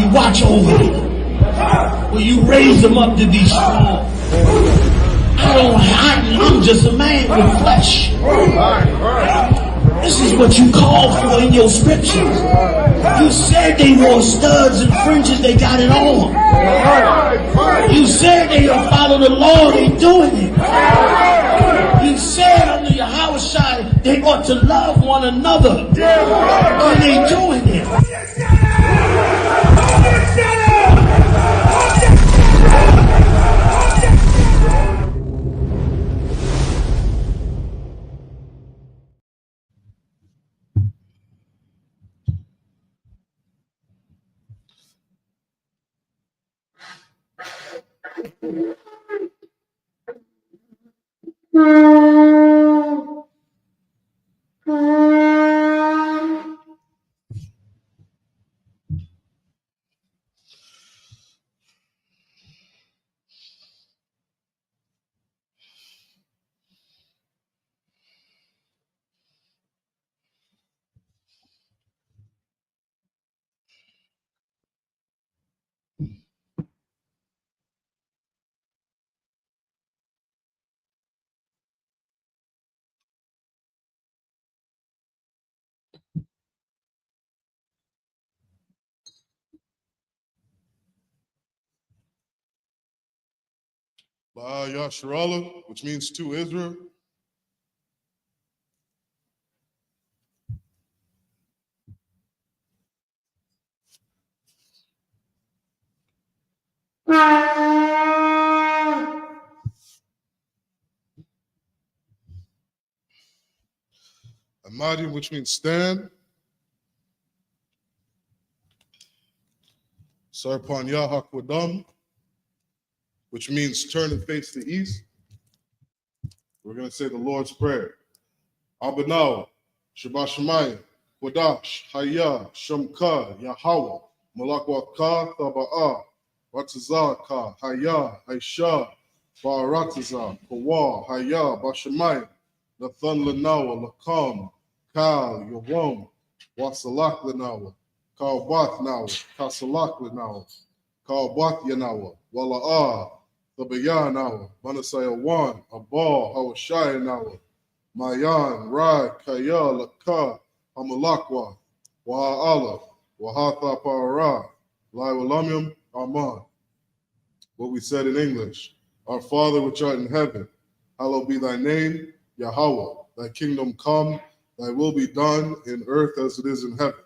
you watch over them? Will you raise them up to be strong? I'm just a man with flesh. This is what you called for in your scriptures. You said they wore studs and fringes, they got it on. You said they don't follow the law, they doing it. You said under YAHANNA they ought to love one another, and they doing it. I.S.U.P.K, which means to Israel. Amadi, which means stand. Sarpan Yahakwadam, which means turn and face the east. We're going to say the Lord's Prayer. Abanaw, Shabashamayim, Kodash, Hayah, Shamka, Yahweh, Malakwaka, Thaba'a, Ratazaka, Hayah, Aisha, Barataza, Kawa, Hayah, Bashamayim, Nathan Lanawa, Lakam, Kal, Yawam, Wasalak Lanawa, Kalbath Nawa, Kasalak Lanawa, Kalbath Yanawa, Wala'ah, Thabaya Nawa, Manasaya Wan, Abal, Hawashaya Nawa, Mayan, Rai, Kaya, Laka, Hamalakwa, Waha'ala, Wahatha Para, Laiwalamyam, Aman. What we said in English, Our Father which art in heaven, hallowed be thy name, Yahweh, thy kingdom come, thy will be done in earth as it is in heaven.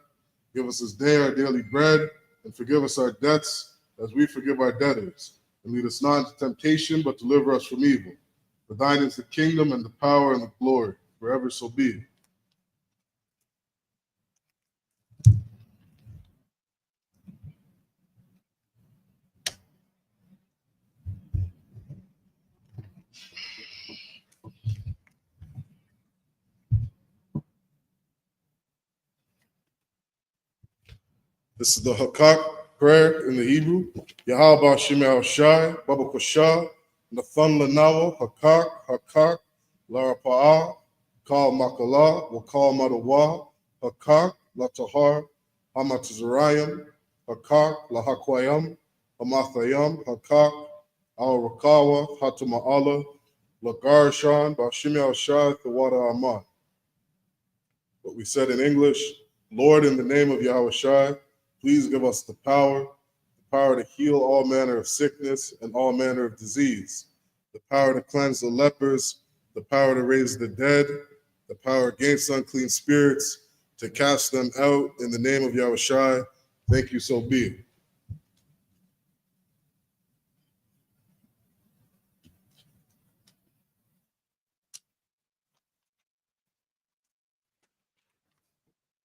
Give us this day our daily bread, and forgive us our debts as we forgive our debtors. And lead us not into temptation, but deliver us from evil. For thine is the kingdom and the power and the glory, forever so be. This is the Hakak prayer in the Hebrew. Yahweh Shemel Shai, Baba Kosha, Nathan Lanawa, Hakak, Larapa'ah, Kal Makala, Wakal Madawa, Hakak, Latahar, Hamatazarayam, Hakak, Lahakwayam, Hamathayam, Hakak, Al Rakawa, Hatama'ala, Lagarshan, Bashimel Shai, Thawada Aman. What we said in English, Lord, in the name of Yahweh Shai, please give us the power to heal all manner of sickness and all manner of disease, the power to cleanse the lepers, the power to raise the dead, the power against unclean spirits, to cast them out in the name of Yahweh Shai. Thank you, so be it.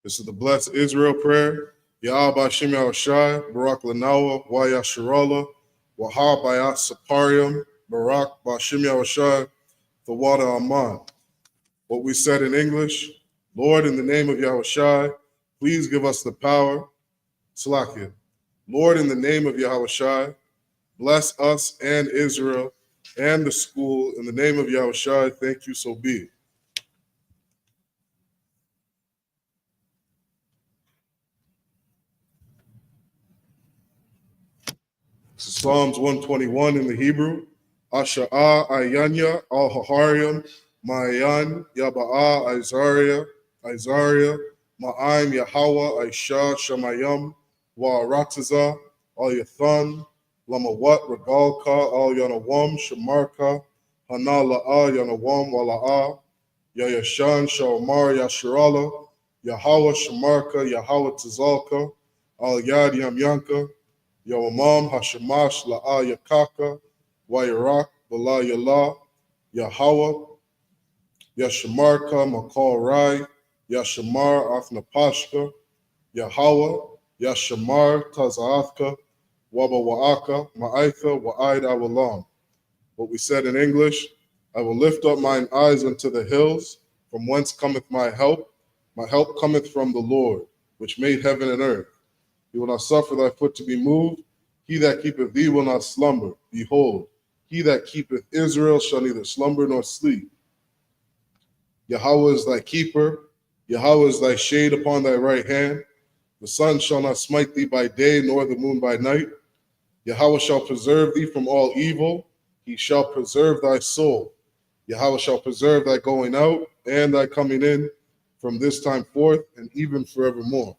This is the Blessed Israel prayer. Yahweh Shem Shai, Barak Lanawa, Wayasharala, Wahab Bayat Saparium, Barak Bashim Shai, the water Aman. What we said in English, Lord, in the name of Yahweh Shai, please give us the power. Salakia. Lord, in the name of Yahweh Shai, bless us and Israel and the school. In the name of Yahweh Shai, thank you, so be it. This is Psalms 121 in the Hebrew. Asha'ah Ayanya Al Hahariam Ma'ayan Yaba'a Isaiah Ma'aim Yahweh Aisha Shamayam Wa'aratiza Al Yathan Lamawat Regalka Al Yanawam Shamarka Hanala'a Yanawam Wala'a Yayashan Shalmar Yashirala Yahweh Shamarka Yahweh Tizalka Al Yad Yamyanka Yawamam Hashemash La'a Yakaka Wairak Bala Yala Yahweh Yashamarka Makal Rai Yashamar Afnapashka Yahweh Yashamar Tazaathka Waba Wa'aka Ma'aitha Wa'aid Awalam. What we said in English, I will lift up mine eyes unto the hills, from whence cometh my help. My help cometh from the Lord, which made heaven and earth. He will not suffer thy foot to be moved. He that keepeth thee will not slumber. Behold, he that keepeth Israel shall neither slumber nor sleep. Yahweh is thy keeper. Yahweh is thy shade upon thy right hand. The sun shall not smite thee by day, nor the moon by night. Yahweh shall preserve thee from all evil. He shall preserve thy soul. Yahweh shall preserve thy going out and thy coming in from this time forth and even forevermore.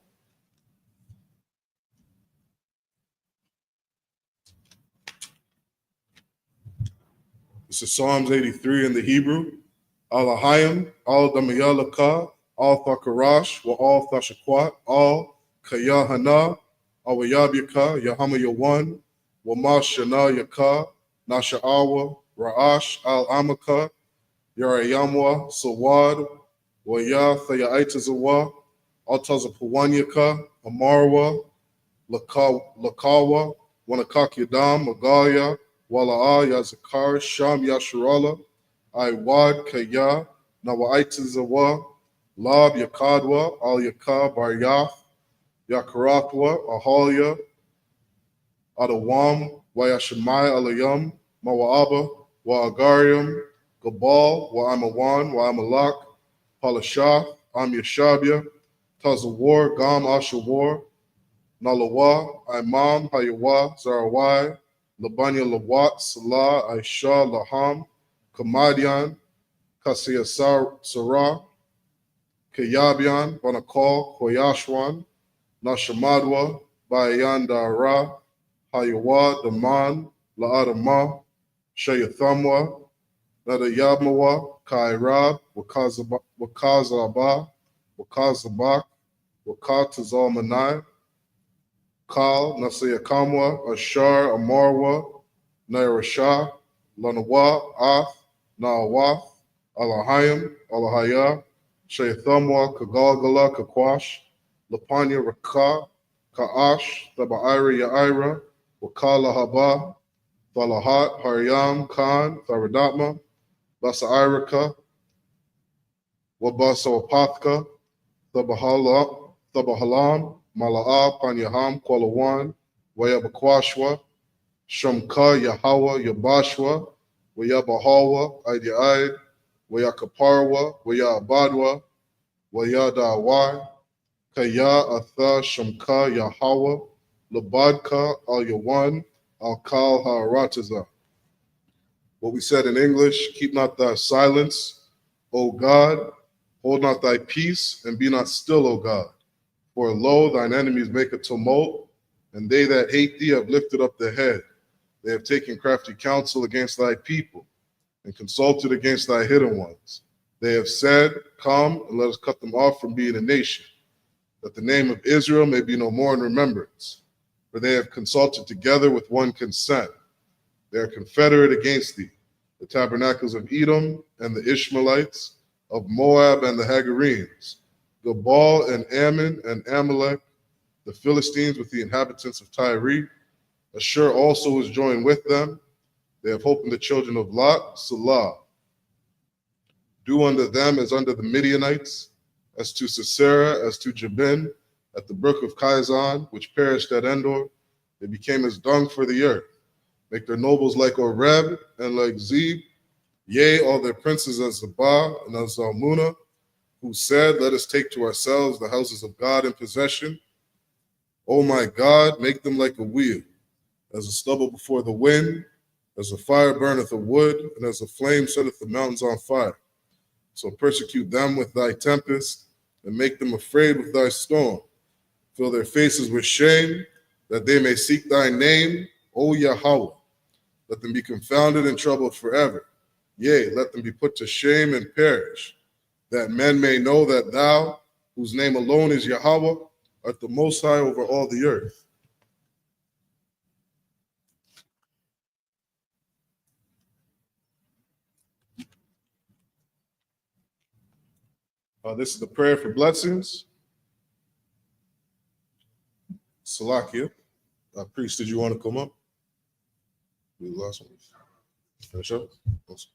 This is Psalms 83 in the Hebrew. Al-Ahayim, Al-Damayalaka, Al-Thakarash, wa Al-Thashakwat, Al-Kayahanna, Al-Yabika, Yahama Yawan, wa Mashana Yaka, Nasha'awa, Ra'ash, Al-Amaka, Yarayamwa, Sawad, wa Ya Thayaitazawa, Al-Tazapawanyaka, Amarwa, Lakawa, Wanakak Yadam, Magaya, Wala'a, Yazakar, Sham Yasharala, Iwad Kaya, Nawaitizawa, Lab Yakadwa, Al Yaka, Baryath, Yakaratwa, Ahalia, Adawam, Wayashamai Alayam, Mawa'aba, Wa'agarium, Gabal, Wa'amawan, Wa'amalak, Palashath, Am Yashabia, Tazawar, Gam Ashawar, Nalawa, Imam, Hayawa, Zarawai, Labanya Lawat, Salah, Aisha, Laham, Kamadian, Kasiyah Sarah, Kayabian, Banakal, Koyashwan, Nashamadwa, Bayan Dara, Hayawa, Daman, La'adama, Shayathamwa, Nadayamawa, Kairab, Wakazaba, Wakazabak, Wakatazalmanai, Kal, Nasayakamwa, Ashar, Amarwa, Nairashah, Lanawa, Ath, Naawath, Alahayim, Alahaya, Shayathamwa, Kagalgala, Kakwash, Lapanya Raka, Ka'ash, Thaba'ira Ya'ira, Wakala Haba, Thalahat, Haryam, Khan, Tharadatma, Basairaka, Wabasawapathka, Thabahalam, Mala'a, Panyaham, Kwalawan, Wayabakwashwa, Shamka, Yahawa, Yabashwa, Wayabahawa, Idiaid, Wayakaparwa, Wayabadwa, Wayadawai, Kaya, Atha, Shamka, Yahawa, Labadka, Al Yawan, Al Kal Haratiza. What we said in English, keep not thy silence, O God, hold not thy peace, and be not still, O God. For lo, thine enemies make a tumult, and they that hate thee have lifted up their head. They have taken crafty counsel against thy people, and consulted against thy hidden ones. They have said, come, and let us cut them off from being a nation, that the name of Israel may be no more in remembrance. For they have consulted together with one consent. They are confederate against thee, the tabernacles of Edom and the Ishmaelites, of Moab and the Hagarenes, Gabal and Ammon and Amalek, the Philistines with the inhabitants of Tyre. Ashur also is joined with them. They have hope in the children of Lot, Salah. Do unto them as unto the Midianites, as to Sisera, as to Jabin, at the brook of Kizon, which perished at Endor. They became as dung for the earth. Make their nobles like Oreb and like Zeb, yea, all their princes as Zabah and as Zalmunna, who said, let us take to ourselves the houses of God in possession. O my God, make them like a wheel. as a stubble before the wind, as a fire burneth the wood, and as a flame setteth the mountains on fire. So persecute them with thy tempest, and make them afraid with thy storm. Fill their faces with shame, that they may seek thy name, O Yahweh. Let them be confounded and troubled forever. Yea, let them be put to shame and perish, that men may know that thou, whose name alone is Yahweh, art the Most High over all the earth. This is the prayer for blessings. Salakia. Priest, did you want to come up? The last one. Finish up. Awesome.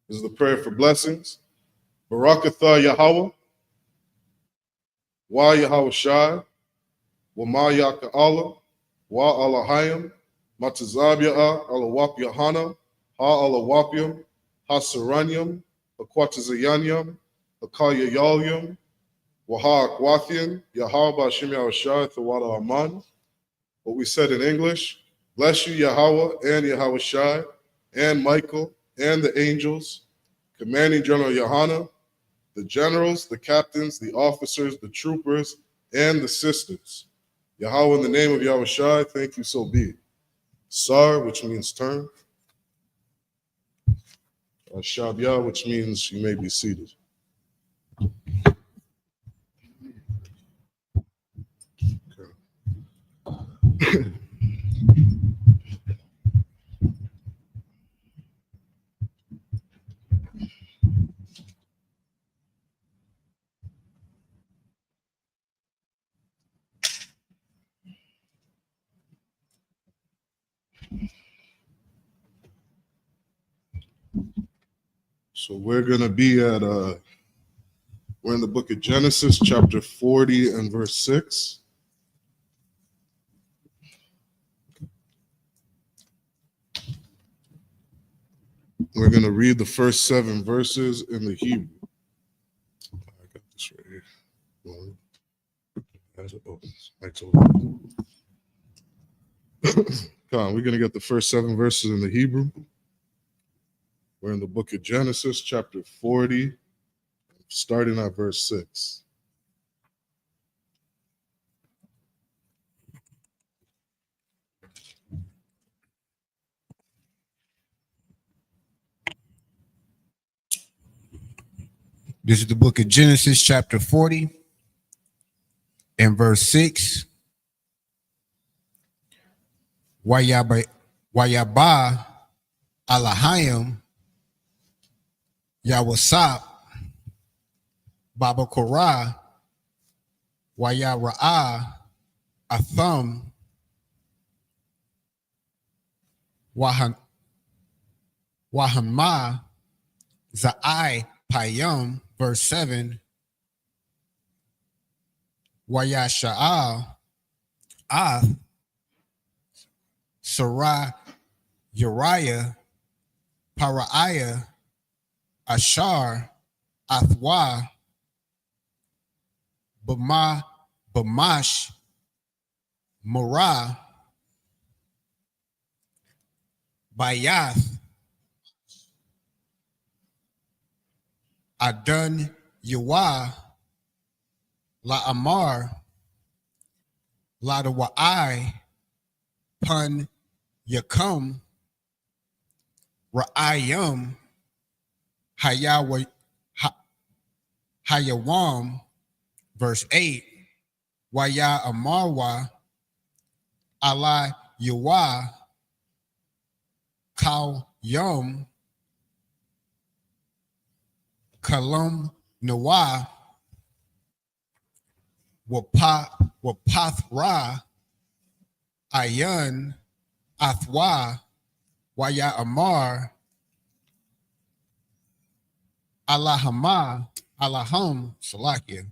This is the prayer for blessings. Barakatha Yahweh. Wa Yahweh Shai. Wa Ma Yaka Allah. Wa Allahayim. Matazab Ya'a. Allah Yahanna. Ha Allah Wapium. Ha Saranyam. Akwatazayanyam. Akaya Yalyam. Waha Akwathian. Yahweh Bashim Yahushai. Thawala Aman. What we said in English. Bless you, Yahweh and Yahweh Shai, and Michael, and the angels, commanding General YAHANNA, the generals, the captains, the officers, the troopers, and the sisters. Yahweh, in the name of Yahweh Shai, thank you, so be it. Sar, which means turn. Shabya, which means you may be seated. Okay. So we're going to be at, we're in the book of Genesis, chapter 40 and verse 6. We're going to read the first 7 verses in the Hebrew. I got this right here. Come on, we're going to get the first 7 verses in the Hebrew. We're in the book of Genesis, chapter 40, starting at verse 6. This is the book of Genesis, chapter 40, and verse 6. Wayaba Alahayim Yawasap Baba Korah Wayara'a Atham Wahamma Za'ai Payam, verse 7. Wayasha'al Ath Sarah Uriah Paraiah Ashar Athwa Bamash Morah Bayath Adon Yawa La Amar La Dawai Pun Yakum Ra'ayum Hayawam, verse 8. Waya Amarwa Allah Yawa Kal Yom Kalam Nawa Wapathra Ayan Athwa Waya Amar Allaham Salakia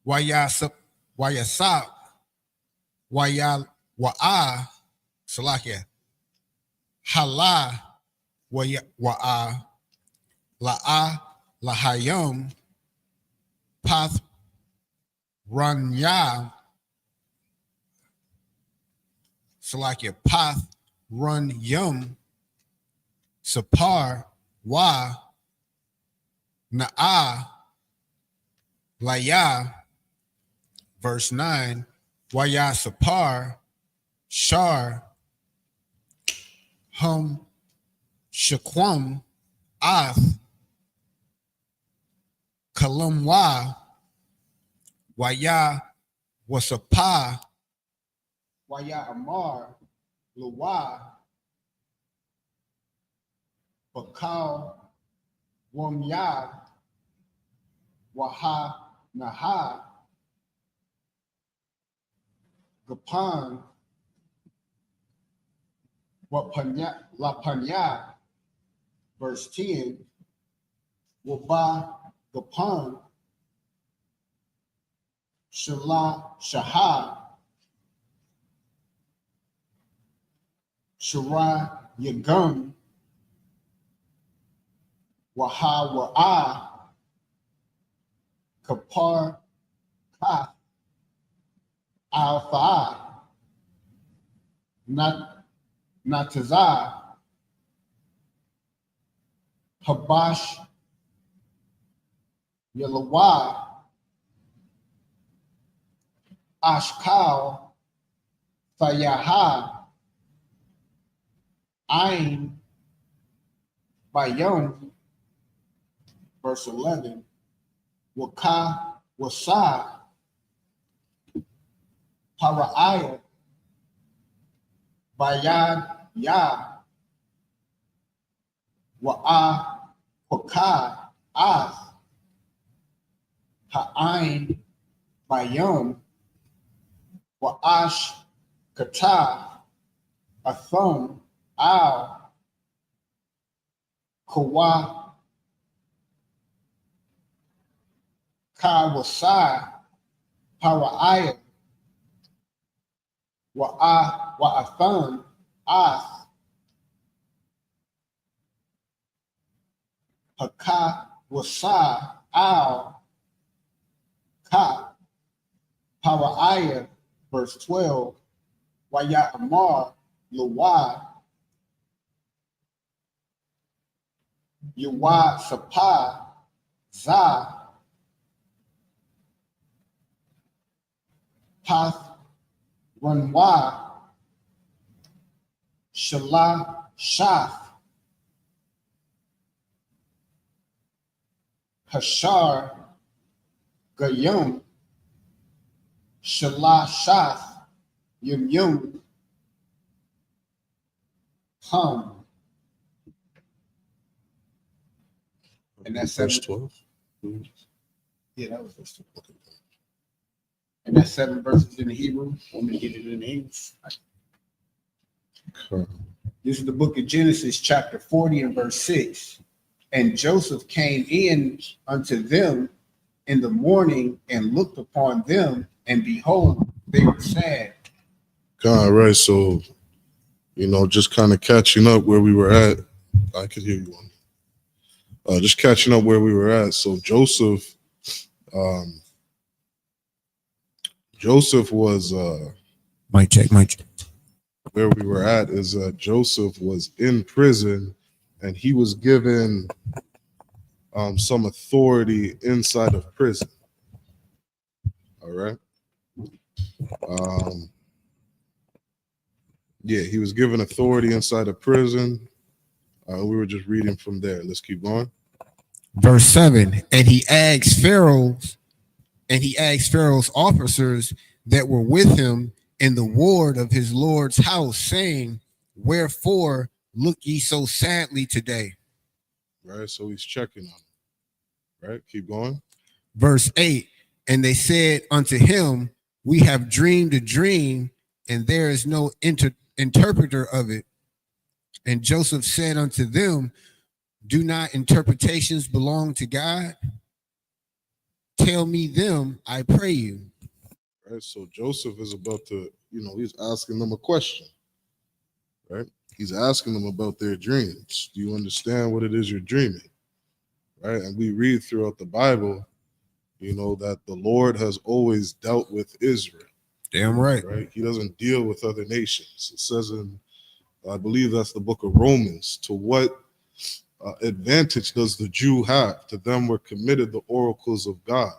Wayasap Wa'a Salakia Hala Wa'a La'a Lahayom Path Ranya Salakia Path Run Yum Sapar Wa Na'a Laya, verse 9, Waya Sapar Shar Hum Shaquam Ath Kalamwa Waya Wasapa Waya Amar Luwa Bakal Wamya Waha Naha Gapan Wapanya La Panya, verse 10, Waba Gapan Shala Shaha Shara Yagum Waha Wa'a Kapar Kath Alpha Natazah Habash Yalawa Ashkal Fayaha Ain Bayom, verse 11, Waka Wasa Para'ayat Bayad Ya Wa'a Waka Ath Ha'ain Bayom Wa'ash Kata Athon Al Kawa Kawasai Para'ayat Wa'athon Ath Haka Wasa Al Ka Para'ayat, verse 12, Waya Amar Luwa Yawa Sapa Za Path Runwa Shala Shaf Hashar Gayum Shala Shaf Yum Yum Hum. And that's Verse 7. 12. Yeah, that was verse 12. And that's 7 verses in the Hebrew. Want me to get it in the English? Okay. This is the book of Genesis, chapter 40 and verse 6. And Joseph came in unto them in the morning and looked upon them, and behold, they were sad. All right, so just kind of catching up where we were at. I could hear you on. Just catching up where we were at. So Joseph was Mic check. where we were at is Joseph was in prison, and he was given some authority inside of prison. All right. Yeah, he was given authority inside of prison. We were just reading from there. Let's keep going. Verse 7. And he asked Pharaoh's officers that were with him in the ward of his Lord's house, saying, Wherefore look ye so sadly today? Right. So he's checking on him. Right. Keep going. Verse 8. And they said unto him, We have dreamed a dream, and there is no interpreter of it. And Joseph said unto them, Do not interpretations belong to God? Tell me them, I pray you. Right. So Joseph is about to, he's asking them a question. Right. He's asking them about their dreams. Do you understand what it is you're dreaming? Right. And we read throughout the Bible, that the Lord has always dealt with Israel. Damn right. Right? He doesn't deal with other nations. It says in, I believe that's the book of Romans, to what advantage does the Jew have? To them were committed the oracles of God,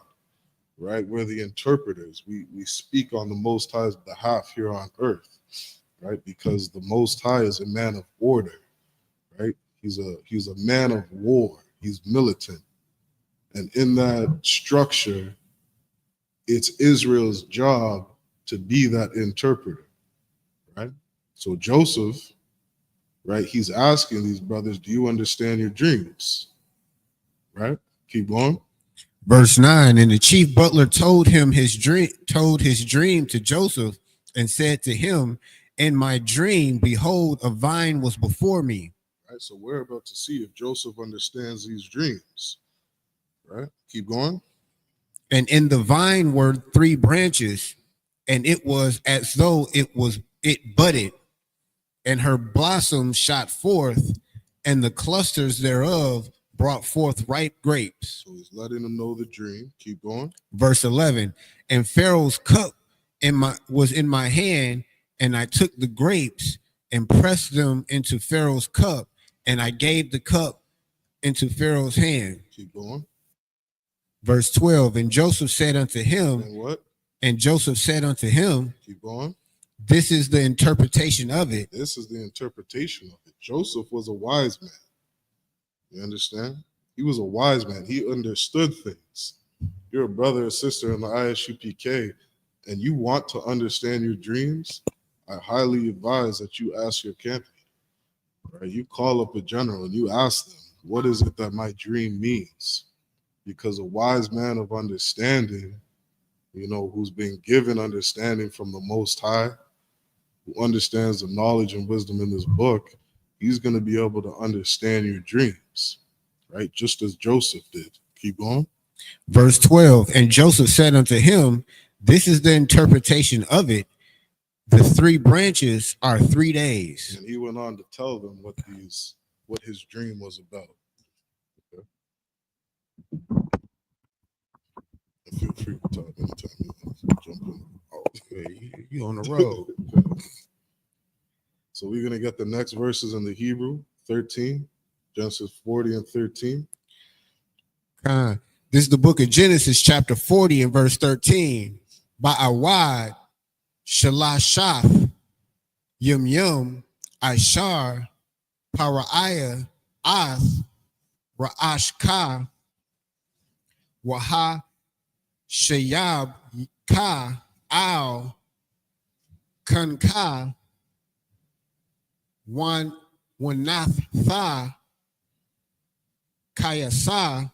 right? We're the interpreters. We speak on the Most High's behalf here on earth, right? Because the Most High is a man of order, right? He's a man of war. He's militant. And in that structure, it's Israel's job to be that interpreter, right? So Joseph, right, he's asking these brothers, do you understand your dreams? Right? Keep going. Verse 9, and the chief butler told his dream to Joseph and said to him, in my dream, behold, a vine was before me. Right, so we're about to see if Joseph understands these dreams. Right? Keep going. And in the vine were 3 branches, and it was as though it budded, and her blossoms shot forth, and the clusters thereof brought forth ripe grapes. So he's letting them know the dream. Keep going. Verse 11, and Pharaoh's cup was in my hand, and I took the grapes and pressed them into Pharaoh's cup, and I gave the cup into Pharaoh's hand. Keep going. Verse 12, and Joseph said unto him, and what? And Joseph said unto him, keep going. This is the interpretation of it. This is the interpretation of it. Joseph was a wise man. You understand? He was a wise man. He understood things. You're a brother or sister in the I.S.U.P.K. and you want to understand your dreams, I highly advise that you ask your camp leader. Right? You call up a general and you ask them, what is it that my dream means? Because a wise man of understanding, who's been given understanding from the Most High, who understands the knowledge and wisdom in this book, he's going to be able to understand your dreams, right? Just as Joseph did. Keep going. Verse 12, and Joseph said unto him, this is the interpretation of it. The 3 branches are 3 days. And he went on to tell them what his dream was about. Okay. Feel free to talk anytime you want to jump in. Oh, you on the road. So we're going to get the next verses in the Hebrew, 13, Genesis 40 and 13. This is the book of Genesis, chapter 40 and verse 13. Ba'awad, Shalashaf, Yum, Ishar, Paraiah, Ath, Ra'ashka, Waha, Shayab, Ka, Al, Kanka, Wanath, Tha, Kayasa,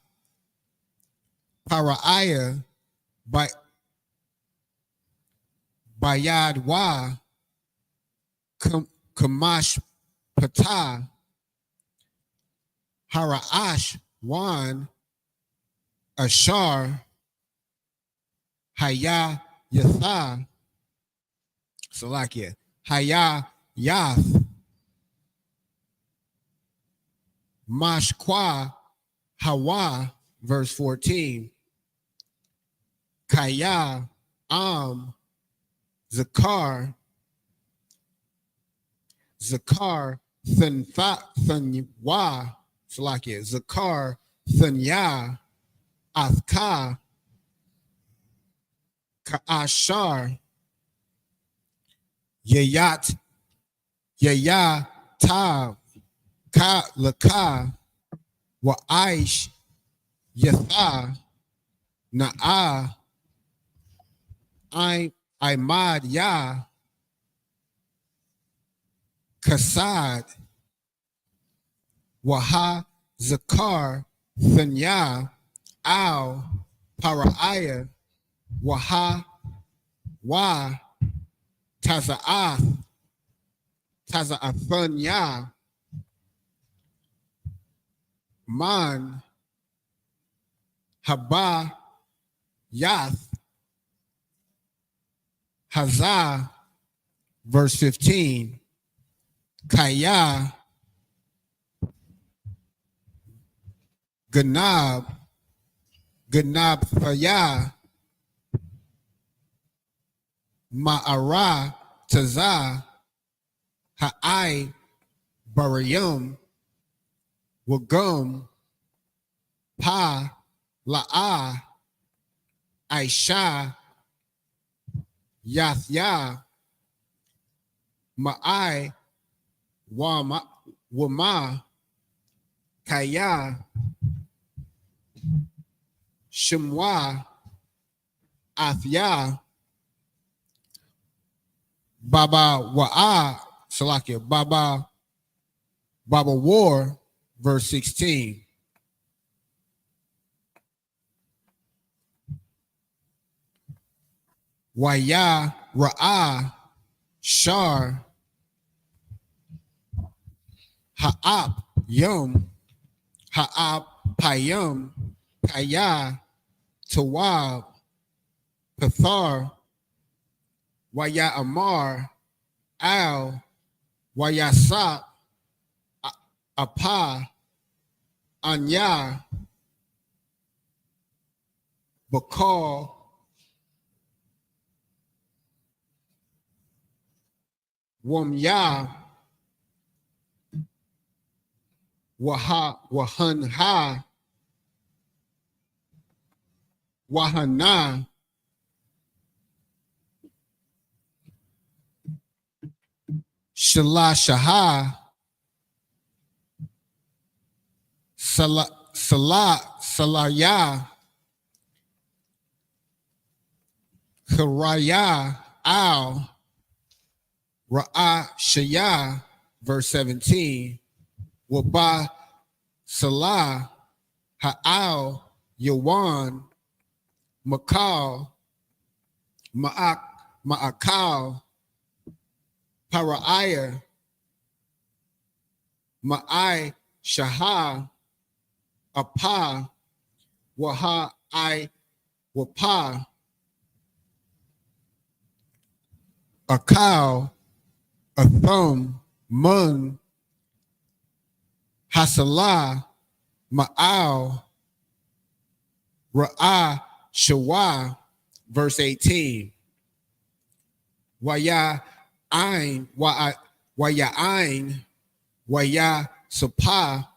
Paraiah, Bayadwa, Kamash Patah, Haraash, Wan, Ashar, Haya Yatha, Salakia, Haya Yath, Mashkwa, Hawa, verse 14, Kaya, Zakar, Thanywa, Salakia, Zakar, Thanya, Athka, Ka'ashar, Yayat, Yayata, Ka Laka, Wa'aish, Yatha, Na'a, Imad Ya, Kasad, Waha, Zakar, Thanya, Al, Paraiah, Waha, Wa, Taza'ath, Taza'athanya, Man, Haba, Yath, Hazah, verse 15, Kaya, Ganab, Thaya, Ma'ara Tazah Ha'ai Barayum Wagum Pa La'a Aisha Yathya Ma'ai Wama Kaya Shemwa Athya Baba Wa'a Salakia Baba War, verse 16. Waya Ra'a Shar Ha'ap Yum Ha'ap Payum Kaya Tawab Pathar Waya Amar Al Wayasa Apa Anya Bakal Wamya Wahanha Wahanna Shalashaha Salaya Haraya Al Ra'a Shaya, verse 17. Waba Salah Ha'al Yawan Makal Ma'akal Para'aya Ma'ai Shaha Apa Waha Wapa Akal Athum Mun Hasalah Ma'al Ra'a Shawa, verse 18. Waya Ain Waya Ain Waya Sapa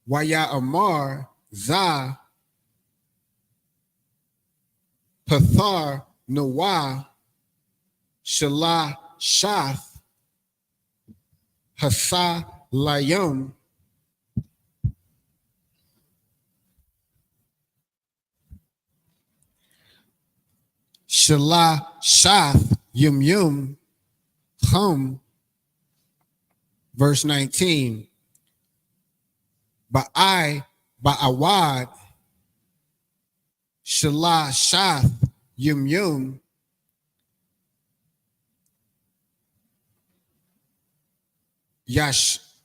Waya Amar Za Pathar Nawa Shalah Shath Hasa Layum Shalah Shath Yum Hum, verse 19. Ba'awad Shalah Shath Yum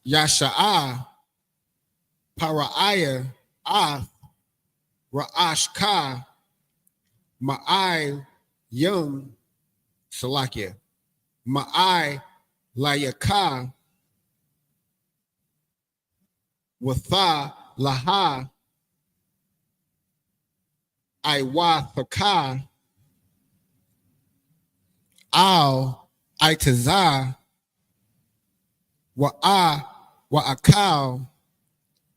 Yasha'a Para'aya Ath Ra'ashka Ma'ai Yum Salakia Ma'ai Layaka Watha Laha Iwathaka Al Itazah Wa'akal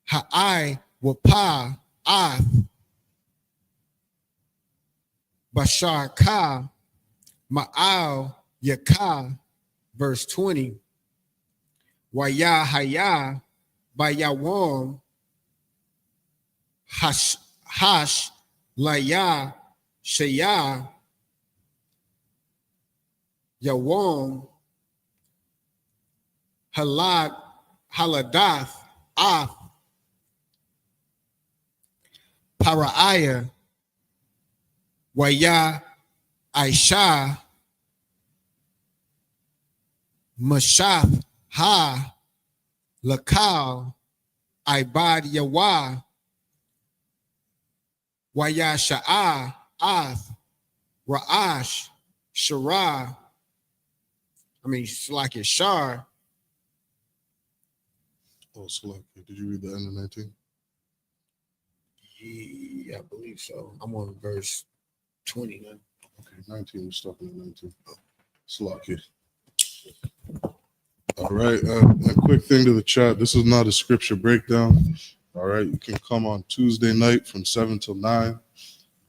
Ha'ai Wapa Ath Bashar Ka Ma'al Yaka, verse 20. Waya Haya Bayawam Hash Laya Shaya Yawam Haladath Ath Para'aya Waya Aisha Mashath Ha Lakal Ibad Yawa Waya Sha'a Ath Ra'ash Shara. It's like it's Shar. Oh, Salaki. Did you read the end of 19? Yeah, I believe so. I'm on verse 20 now. Okay, 19. We're stopping at 19. Slack it. All right. A quick thing to the chat. This is not a scripture breakdown. All right. You can come on Tuesday night from 7 till 9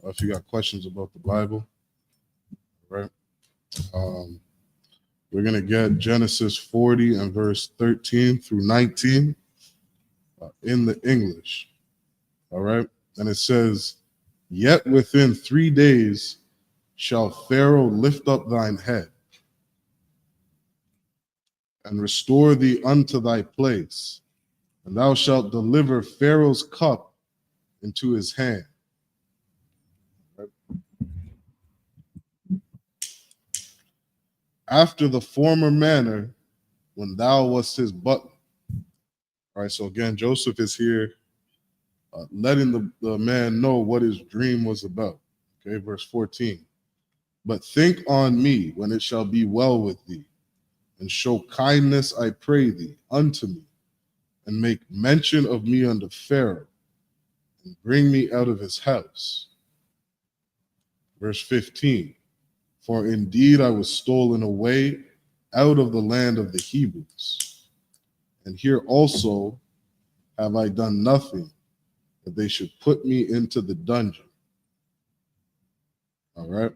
if you got questions about the Bible. All right. We're going to get Genesis 40 and verse 13 through 19 in the English. All right. And it says, "Yet within 3 days shall Pharaoh lift up thine head and restore thee unto thy place, and thou shalt deliver Pharaoh's cup into his hand." Right. "After the former manner, when thou wast his butler." All right, so again, Joseph is here letting the man know what his dream was about. Okay, verse 14. "But think on me when it shall be well with thee, and show kindness, I pray thee, unto me, and make mention of me unto Pharaoh, and bring me out of his house." Verse 15. "For indeed I was stolen away out of the land of the Hebrews, and here also have I done nothing that they should put me into the dungeon." All right.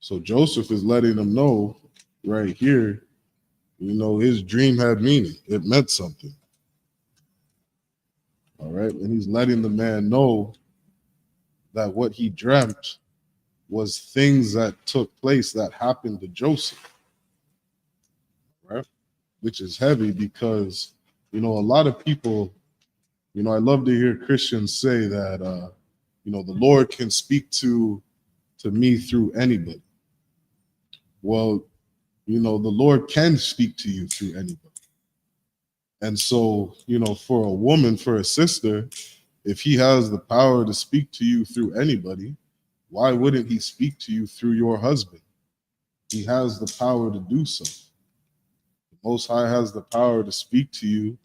So Joseph is letting them know right here, his dream had meaning. It meant something. All right. And he's letting the man know that what he dreamt was things that took place that happened to Joseph. Right. Which is heavy because, a lot of people, I love to hear Christians say that, the Lord can speak to me through anybody. Well, the Lord can speak to you through anybody. And so, for a woman, for a sister, if he has the power to speak to you through anybody, why wouldn't he speak to you through your husband? He has the power to do so. The Most High has the power to speak to you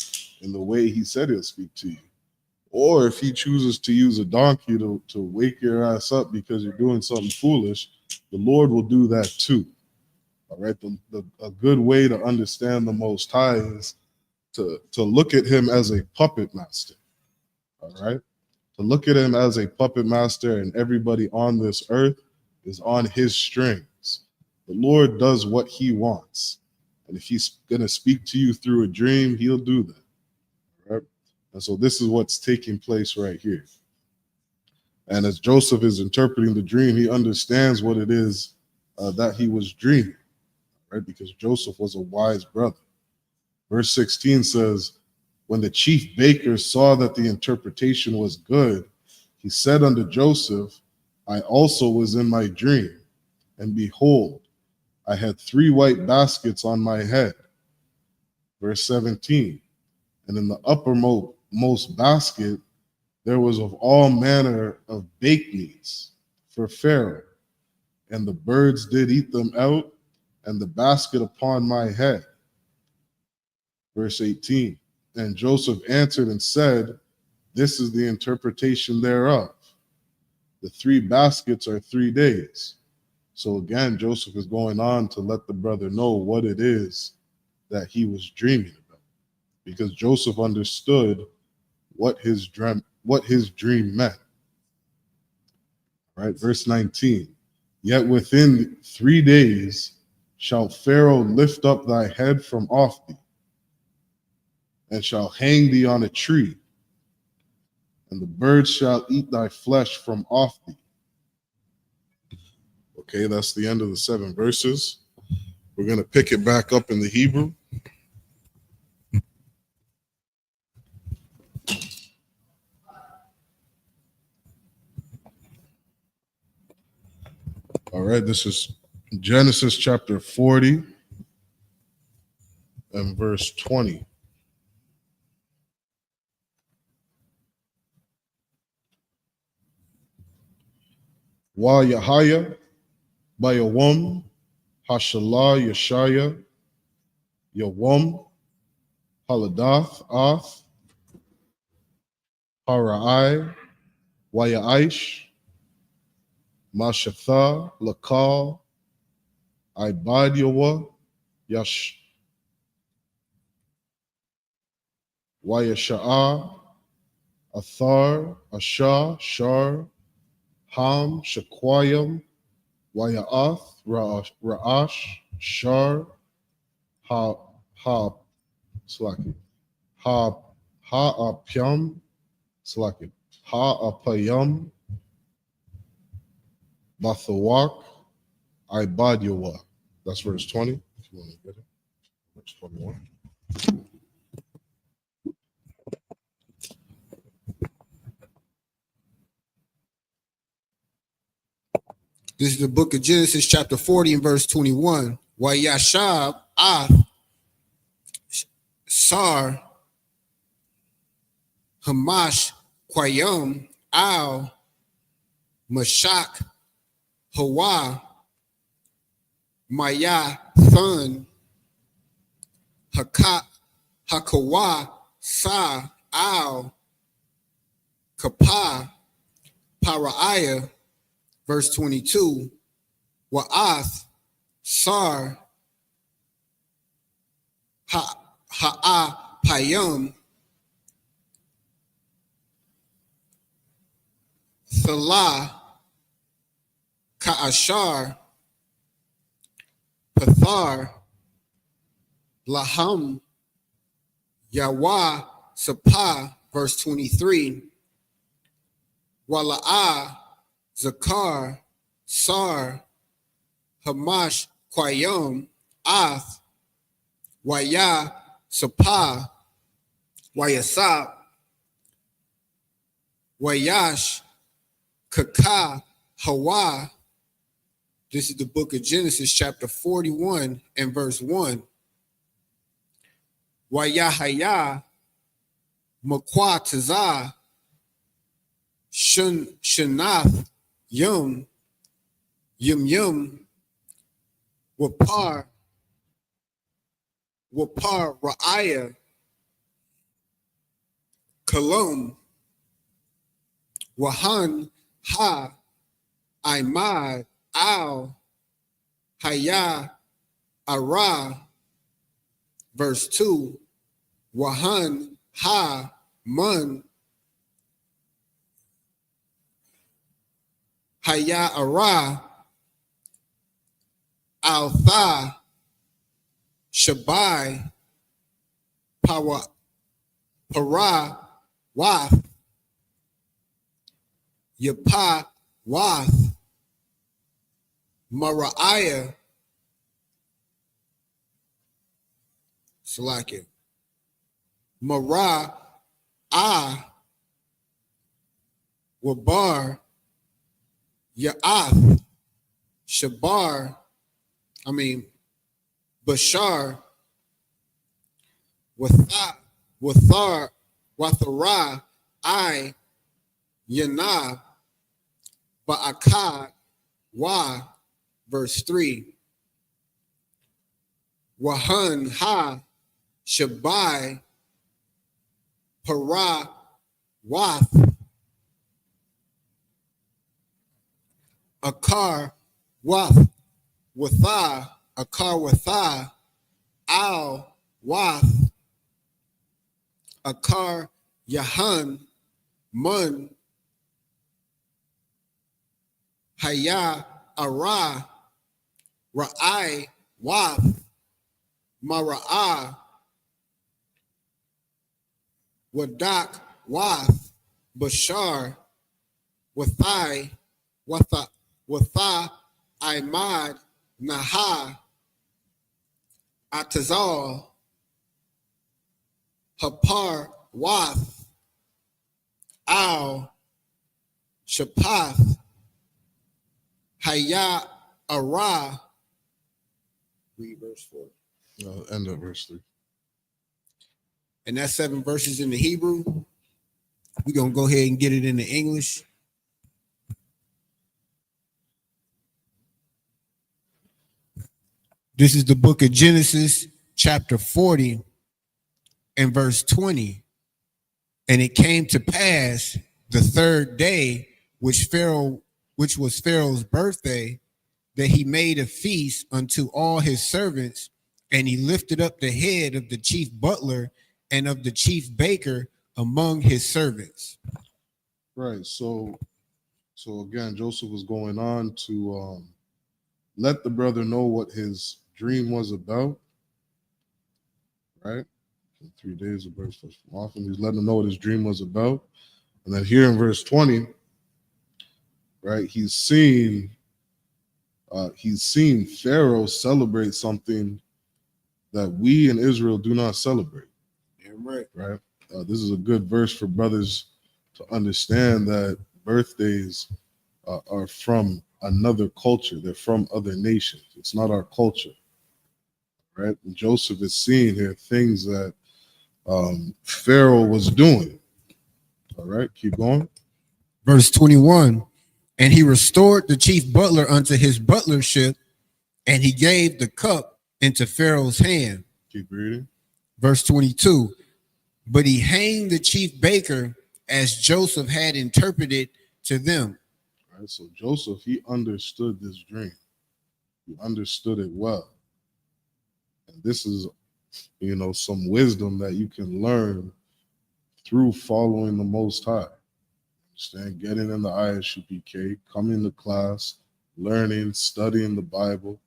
in the way he said he'll speak to you. Or if he chooses to use a donkey to wake your ass up because you're doing something foolish, the Lord will do that too. All right. A good way to understand the Most High is to look at him as a puppet master. All right. To look at him as a puppet master, and everybody on this earth is on his strings. The Lord does what he wants. And if he's going to speak to you through a dream, he'll do that. All right. And so this is what's taking place right here. And as Joseph is interpreting the dream, he understands what it is that he was dreaming. Right? Because Joseph was a wise brother. Verse 16 says, "When the chief baker saw that the interpretation was good, he said unto Joseph, I also was in my dream, and behold, I had 3 white baskets on my head." Verse 17, "And in the uppermost basket there was of all manner of baked meats for Pharaoh, and the birds did eat them out, and the basket upon my head." Verse 18, "And Joseph answered and said, This is the interpretation thereof. The 3 baskets are 3 days." So again, Joseph is going on to let the brother know what it is that he was dreaming about, because Joseph understood what his dream meant. All right, verse 19, "Yet within 3 days shall Pharaoh lift up thy head from off thee, and shall hang thee on a tree, and the birds shall eat thy flesh from off thee." Okay, that's the end of the 7 verses. We're going to pick it back up in the Hebrew. All right, this is Genesis chapter 40 and verse 20. "Yahaya Bayawam Hashalah Yeshaya Yawam Haladath Ath Harai Wayaish Mashatha, Lakal, Ibadyawa, Yash, Wayasha'a, Athar, Ashah, Shar, Ham, Shakwayam, Waya'ath, Ra'ash, Shar, Slaki, Ha'apyam, Slaki, Ha'apayam, Bathawak, Ibadyawa. That's verse 20. If you want to get it. Verse 21. This is the book of Genesis, chapter 40, and verse 21. Wayashab Sar Hamash Kwayam Al Mashak Hawa Maya Thun Hakawa Sa Al Kapa Paraiah, verse 22. Wa'ath Sar Ha'apayam Salah Ka'ashar Pathar Laham Yawa Sapa, verse 23. Wala'ah Zakar Sar Hamash Kwayam Ath Waya Sapa Wayasap Wayash Kaka Hawa. This is the book of Genesis, chapter 41, and verse 1. Wayahaya Makwataza Shanath Yum Wapar Ra'aya Kalum Wahan Ha Imad Al Haya Ara, verse 2. Wahan Ha Man Haya Ara Al Tha Shabai Para Wath Yapa Wath Maraiah Salakia Mara Wabar Ya'ath Shabar, Bashar Wathar Wathara I Yana Ba'akad Wa, verse 3. Wahan Ha Shabai Para Wath Akar Wath Watha Akar Watha Al Wath Akar Yahan Mun Haya Ara Ra'ai Wath Mara'ah Wadak Wath Bashar Wathai Watha Imad Naha Atazal Hapar Wath Al Shapath Haya Ara. Read verse 4. End of verse 3. And that's 7 verses in the Hebrew. We're going to go ahead and get it in the English. This is the book of Genesis, chapter 40, and verse 20. And it came to pass the third day, which Pharaoh which was Pharaoh's birthday, that he made a feast unto all his servants, and he lifted up the head of the chief butler and of the chief baker among his servants. Right. So again, Joseph was going on to let the brother know what his dream was about. Right. 3 days of birth from often. He's letting him know what his dream was about. And then here in verse 20, right, he's seen Pharaoh celebrate something that we in Israel do not celebrate. Yeah, right. Right. This is a good verse for brothers to understand that birthdays are from another culture. They're from other nations. It's not our culture. Right. And Joseph is seeing here things that Pharaoh was doing. All right, keep going. Verse 21, and he restored the chief butler unto his butlership, and he gave the cup into Pharaoh's hand. Keep reading. Verse 22, but he hanged the chief baker as Joseph had interpreted to them. All right, so Joseph, he understood this dream. He understood it well. And this is, some wisdom that you can learn through following the Most High. Understand? Getting in the I.S.U.P.K, coming to class, learning, studying the Bible.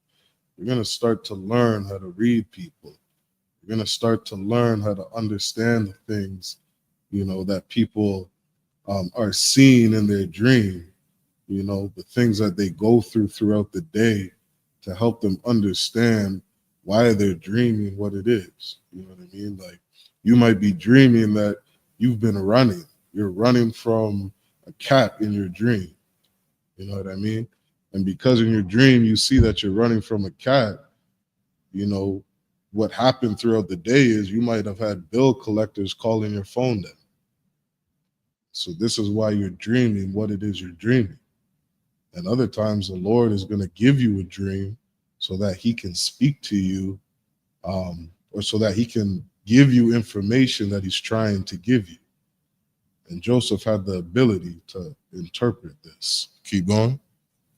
You're going to start to learn how to read people. You're going to start to learn how to understand the things, that people are seeing in their dream, the things that they go through throughout the day to help them understand why they're dreaming what it is. You know what I mean? Like, you might be dreaming that you've been running. You're running from a cat in your dream. You know what I mean? And because in your dream you see that you're running from a cat, what happened throughout the day is you might have had bill collectors calling your phone down. So this is why you're dreaming what it is you're dreaming. And other times the Lord is going to give you a dream so that he can speak to you, or so that he can give you information that he's trying to give you. And Joseph had the ability to interpret this. Keep going.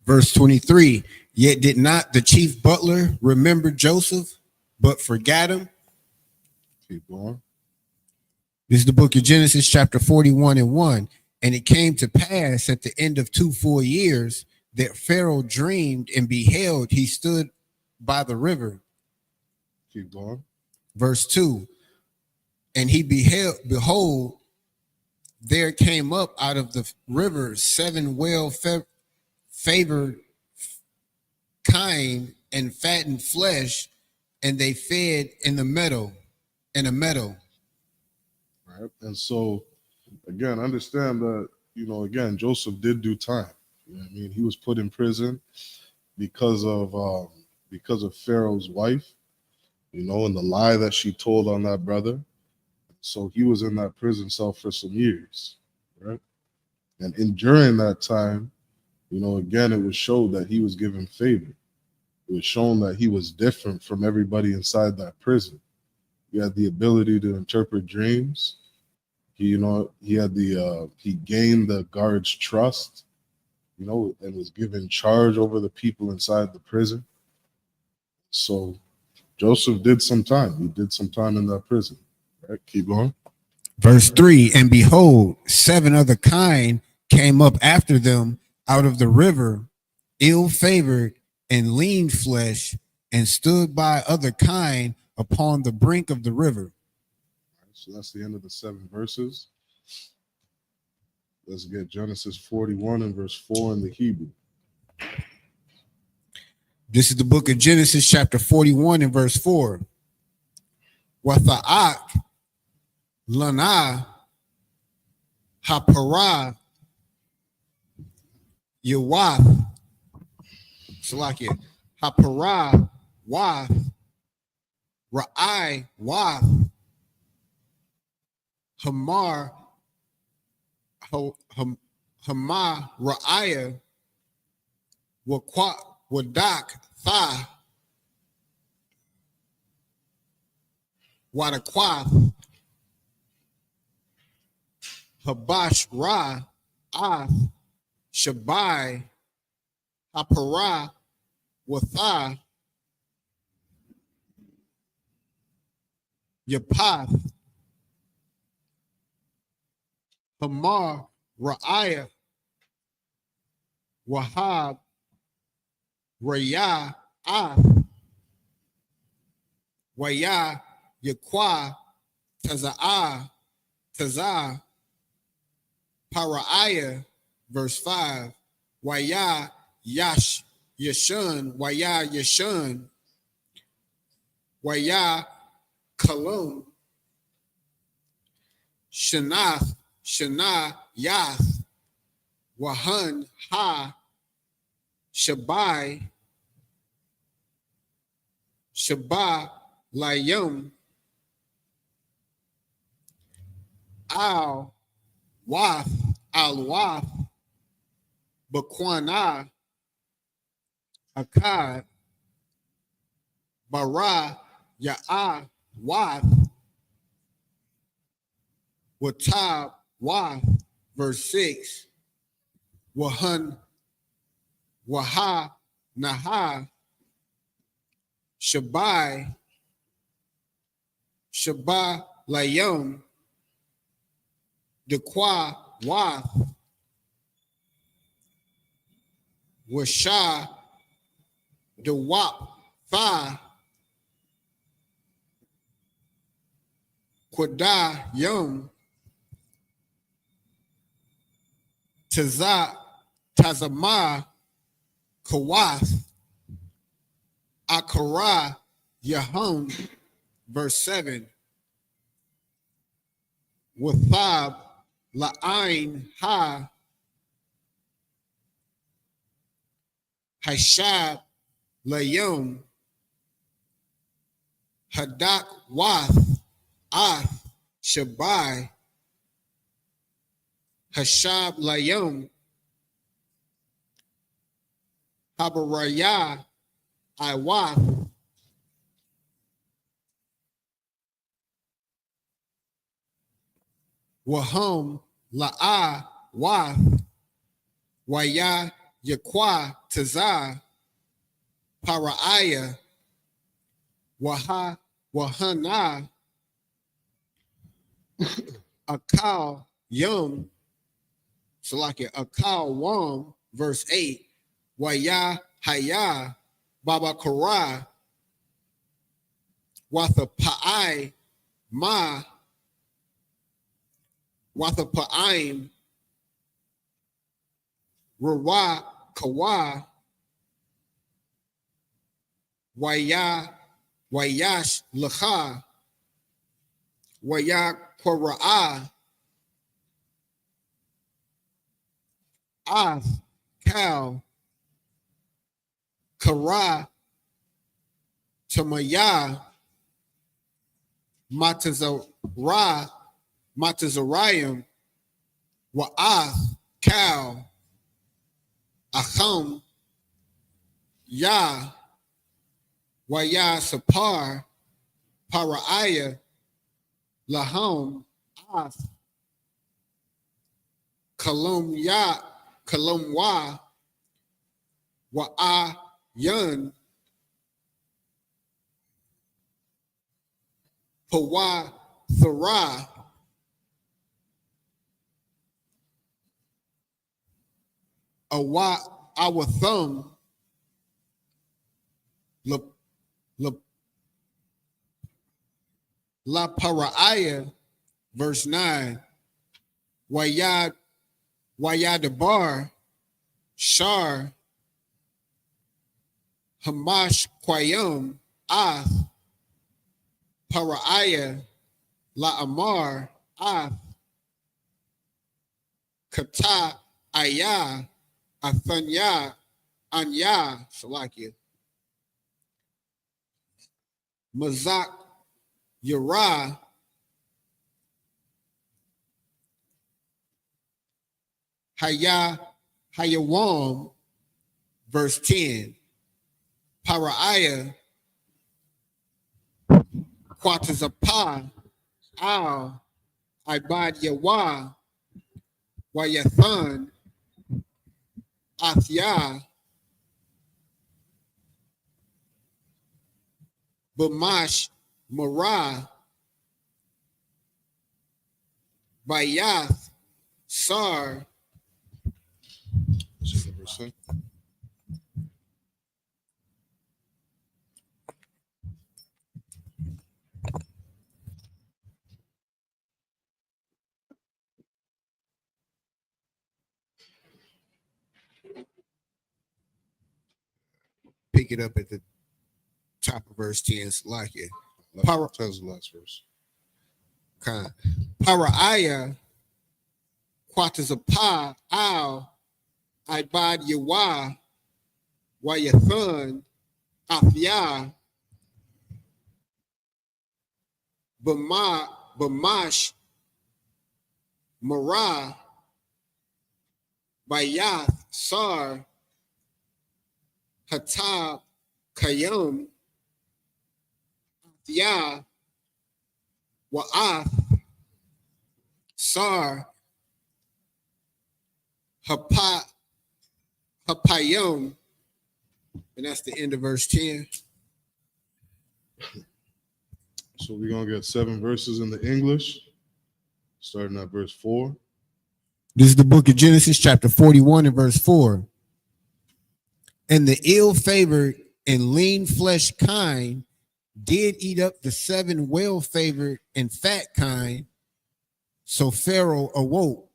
Verse 23, yet did not the chief butler remember Joseph, but forgot him. Keep going. This is the book of Genesis, chapter 41:1. And it came to pass at the end of 2 full years that Pharaoh dreamed, and beheld, he stood by the river. Keep going. Verse 2, and he behold, there came up out of the river 7 well-favored kine and fattened flesh, and they fed in a meadow. Right. And so, again, understand that, again, Joseph did do time. You know what I mean? He was put in prison because of Pharaoh's wife, and the lie that she told on that brother. So he was in that prison cell for some years, right? And during that time, again, it was shown that he was given favor. It was shown that he was different from everybody inside that prison. He had the ability to interpret dreams. He gained the guards' trust, and was given charge over the people inside the prison. So Joseph did some time. He did some time in that prison. Right? Keep going. Verse 3, and behold, 7 other kine came up after them out of the river, ill-favored and lean flesh, and stood by other kine upon the brink of the river. So that's the end of the 7 verses. Let's get Genesis 41 and verse 4 in the Hebrew. This is the book of Genesis, chapter 41 and verse 4. Watha'ak lana hapara yawath salakia hapara wath ra'ai wath hamar hamar ra'aya wadak tha Wadakwath Habash Ra Ath Shabai Hapara, Watha, Yapath, Hamar, Ra'aya, Wahab, Raya, Af, Waya, Yakwa, Taza'ah, Tazah, Para'aya, verse 5, Waya, Yash, Yashun, Waya, Yashun, Waya, Kalum, Shanath, Shana, Yath, Wahan, Ha, Shabai, Shabbat, Layum, Al, Wath, Al Wath, Bakwana, Akkad, Bara, Ya'ah, Wath, Watab, Wath, verse 6, Wahan, Waha, Naha, Shabai, Shabbat, Layum, Dekwa, Wath, Washa, Dewap, Fa, Quada, Yum, Tazah, Tazamah, Kawath, Akara, Yahon, verse 7, Wathab, La'ain, Ha, Hashab, Layum, Hadak, Wath, Ath, Shabai, Hashab, Layum, Habarayah, Iwath, Wahum, La'ah, Wath, Waya, Yakwa, Tazah, Para'aya, Waha, Wahana, Akal, Yum, Salakia, Akal, Wam, verse 8, Waya, Haya, Baba Korah, Watha Pa'ai, Ma, Watha Pa'aim, Rawa, Kawa, Waya, Wayash, Lacha, Waya, Kora'ah, Ath, Kal, Kara, Tamaya, Matazarah, Matazarayim, Wa'ath, Kal, Acham, Yah, Waya Sapar, Para'aya, Lahom, Ath, Kalum Ya, Kalum Wa, Wa'a Yun, Pawa Thara, Awa Awathum, La Para'aya, verse 9, Wayad Wayadabar, Shar, Hamash Quayum, Ath, Para'aya, La Amar, Ath, Kata, Ayah, Athanya, Anya, Salakia, Mazak, Yara, Hayawam, verse 10, Para'aya, Quatazapa, Al, Ibad Yawa, Wayathan, Athya, Bamash, Marah, Bayath, Sar, pick it up at the top of verse 10. Salakia. Tells the last verse. Paraiah, Quatazapa, Al, Ibad Yawah, Wayathan, Afyah, Bamash, Marah, Bayath, Sar, Hatab, Kayum, Afyah, Wa'ath, Sar, Hapayum, and that's the end of verse 10. So we're going to get 7 verses in the English, starting at verse 4. This is the book of Genesis, chapter 41 and verse 4. And the ill-favored and lean-fleshed kind did eat up the 7 well-favored and fat kind. So Pharaoh awoke.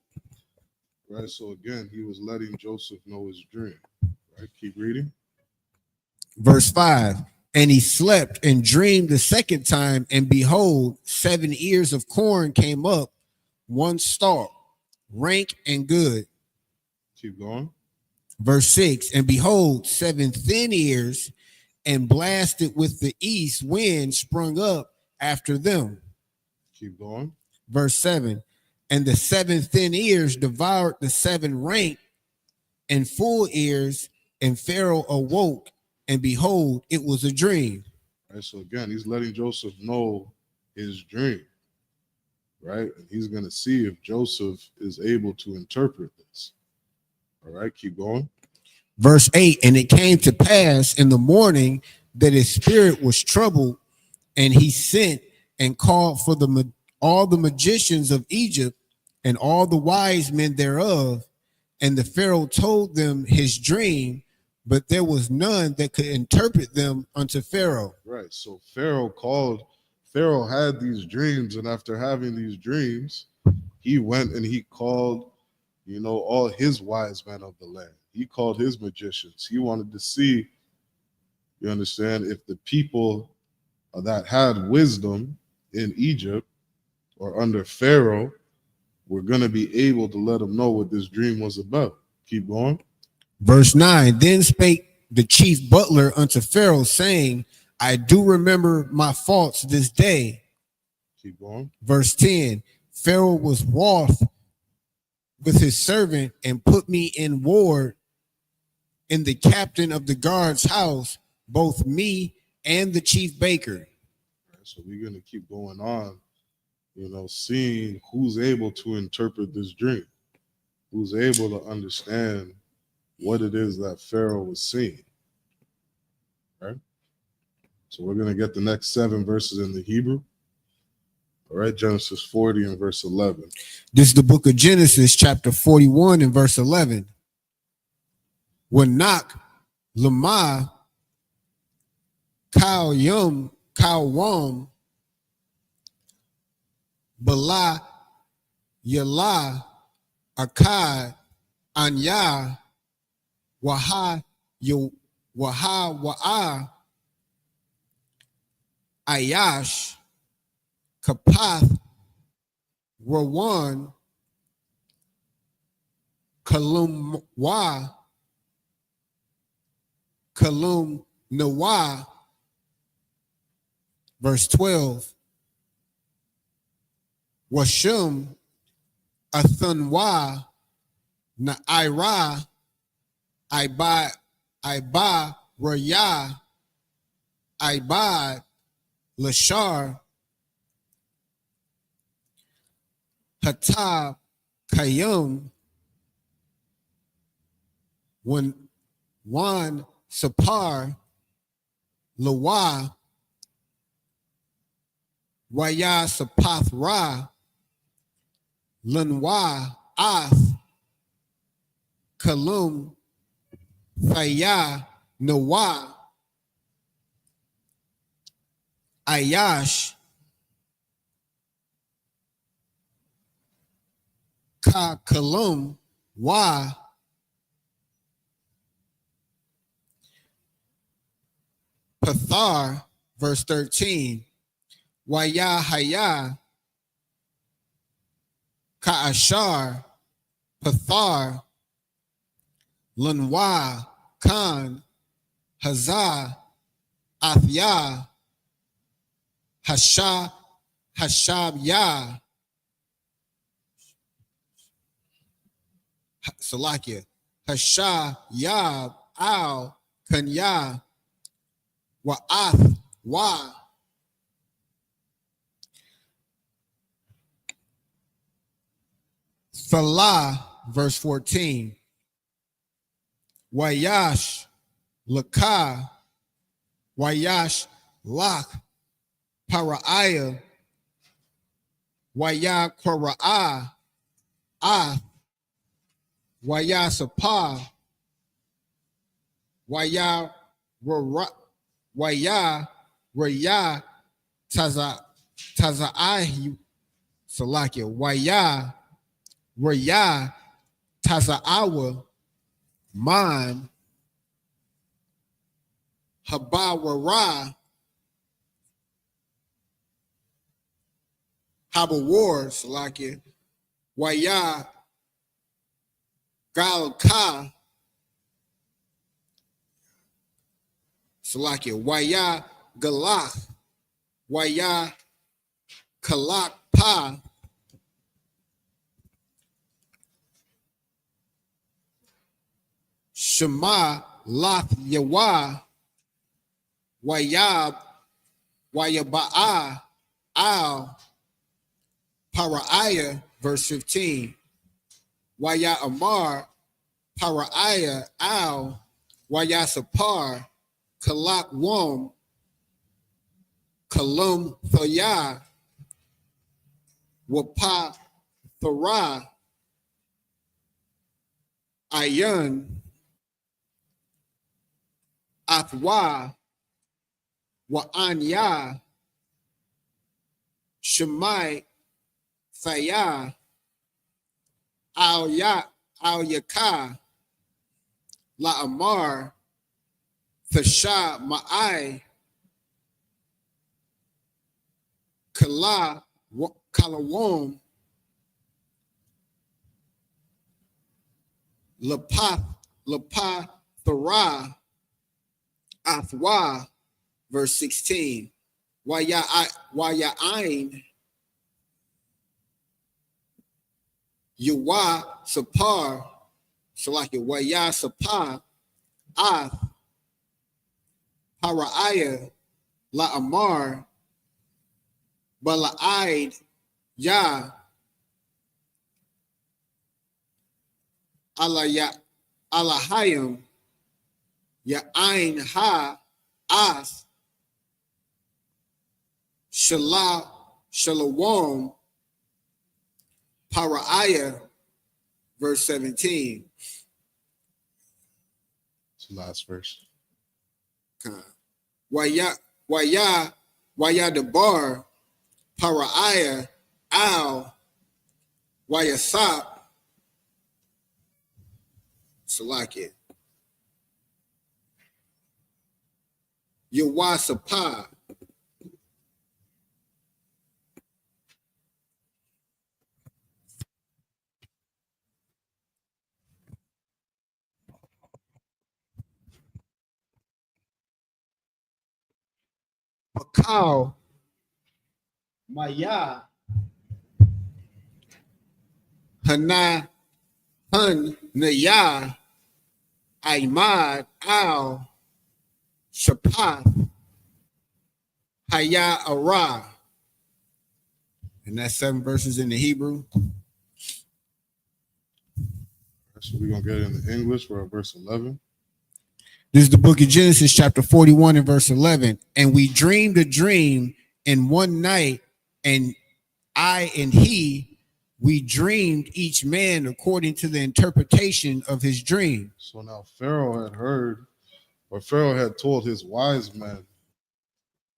Right, so again, he was letting Joseph know his dream. Right, keep reading. Verse 5. And he slept and dreamed the second time, and behold, 7 ears of corn came up, one stalk, rank and good. Keep going. Verse 6. And behold, 7 thin ears, and blasted with the east wind sprung up after them. Keep going. Verse 7. And the 7 thin ears devoured the 7 rank and full ears, and Pharaoh awoke, and behold, it was a dream. Right, so again, he's letting Joseph know his dream. Right, and he's going to see if Joseph is able to interpret this. All right, keep going. Verse 8. And it came to pass in the morning that his spirit was troubled, and he sent and called for all the magicians of Egypt and all the wise men thereof. And the Pharaoh told them his dream, but there was none that could interpret them unto Pharaoh. Right, so Pharaoh had these dreams, and after having these dreams, he went and he called, all his wise men of the land. He called his magicians. He wanted to see, you understand, if the people that had wisdom in Egypt or under Pharaoh were going to be able to let him know what this dream was about. Keep going. Verse 9. Then spake the chief butler unto Pharaoh, saying, I do remember my faults this day. Keep going. Verse 10. Pharaoh was wroth with his servant and put me in ward in the captain of the guard's house, both me and the chief baker. So we're going to keep going on, seeing who's able to interpret this dream, who's able to understand what it is that Pharaoh was seeing. Right? So we're going to get the next 7 verses in the Hebrew. All right, Genesis 40 and verse 11. This is the book of Genesis, chapter 41 and verse 11. When Nak, Lama, Kal Wam, Bala, Yala, Akkad, Anya, Waha, Wa'a, Ayash, Kapath, Rawan, Kalum Nawa. Verse 12. Washum, Athunwa, Na'ira, Iba, Raya, Ibad, Lashar, Hatab, Kayum, Wan, Sapar, Lawa, Sapath Ra, Lunwa, Ath, Kalum, Thaya, Nawa, Ayash, Ka Kalum, Wa, Pathar, verse 13, Wayahaya, Ka'ashar, Pathar, Lunwa, Khan, Hazah, Athya, Hashab Yah, Salakia, Hashah Yab, Al, Kanya, Wa'ath, Wa, Salah, verse 14, Wayash, Lakah, Wayash, Lach, Para'aya, Waya Kora'ah, Ah, Waya Sapah, Waya Raya, Raya Taza'ahi, Salakia, Waya Raya Taza'awa, Man, Habawara, Habawar, Salakia, Waya Galka, Salakia, Waya Galach, Waya Kalak Pa, Shema Lath Yawa, Wayab, Wayaba'a, Al, Para'aya, verse 15, Waya Amar, Para'aya, Al, Waya Sapar, Kalak Wom, Kalum Thoya, Wapa Thora, Ayun, Athwa, Wa'anya, Shemai, Thaya, Al Yaka, La'amar, Thasha Ma'ai, Kalawom, Lapa Thara, Athwa, verse 16, Waya'ain, Yuwa Sapar, Salaki, Waya Sapar, Ath, Para'aya, La'amar, Bala'aid, Ya, Alahayim, Ya'ain Ha, Ath, Shalawom, Para'aya, verse 17. It's the last verse. Waya Debar, Para'aya, Al, Wayasap, Salakia, Yawasapa, Pakal, Maya, Hana, Hun, Naya, Aimad, Al, Shapath, Haya Ara. And that's 7 verses in the Hebrew. So we're going to get it in the English. We're at verse 11. This is the book of Genesis, chapter 41 and verse 11. And we dreamed a dream in one night, and I and he, we dreamed each man according to the interpretation of his dream. So now Pharaoh had heard, or Pharaoh had told his wise men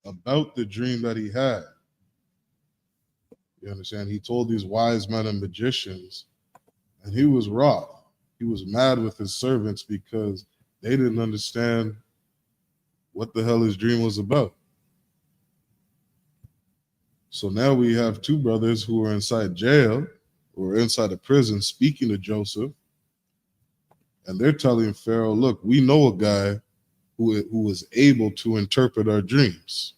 about the dream that he had. You understand? He told these wise men and magicians, and he was wroth. He was mad with his servants because they didn't understand what the hell his dream was about. So now we have two brothers who are inside jail or inside a prison speaking to Joseph, and they're telling Pharaoh, look, we know a guy who was able to interpret our dreams.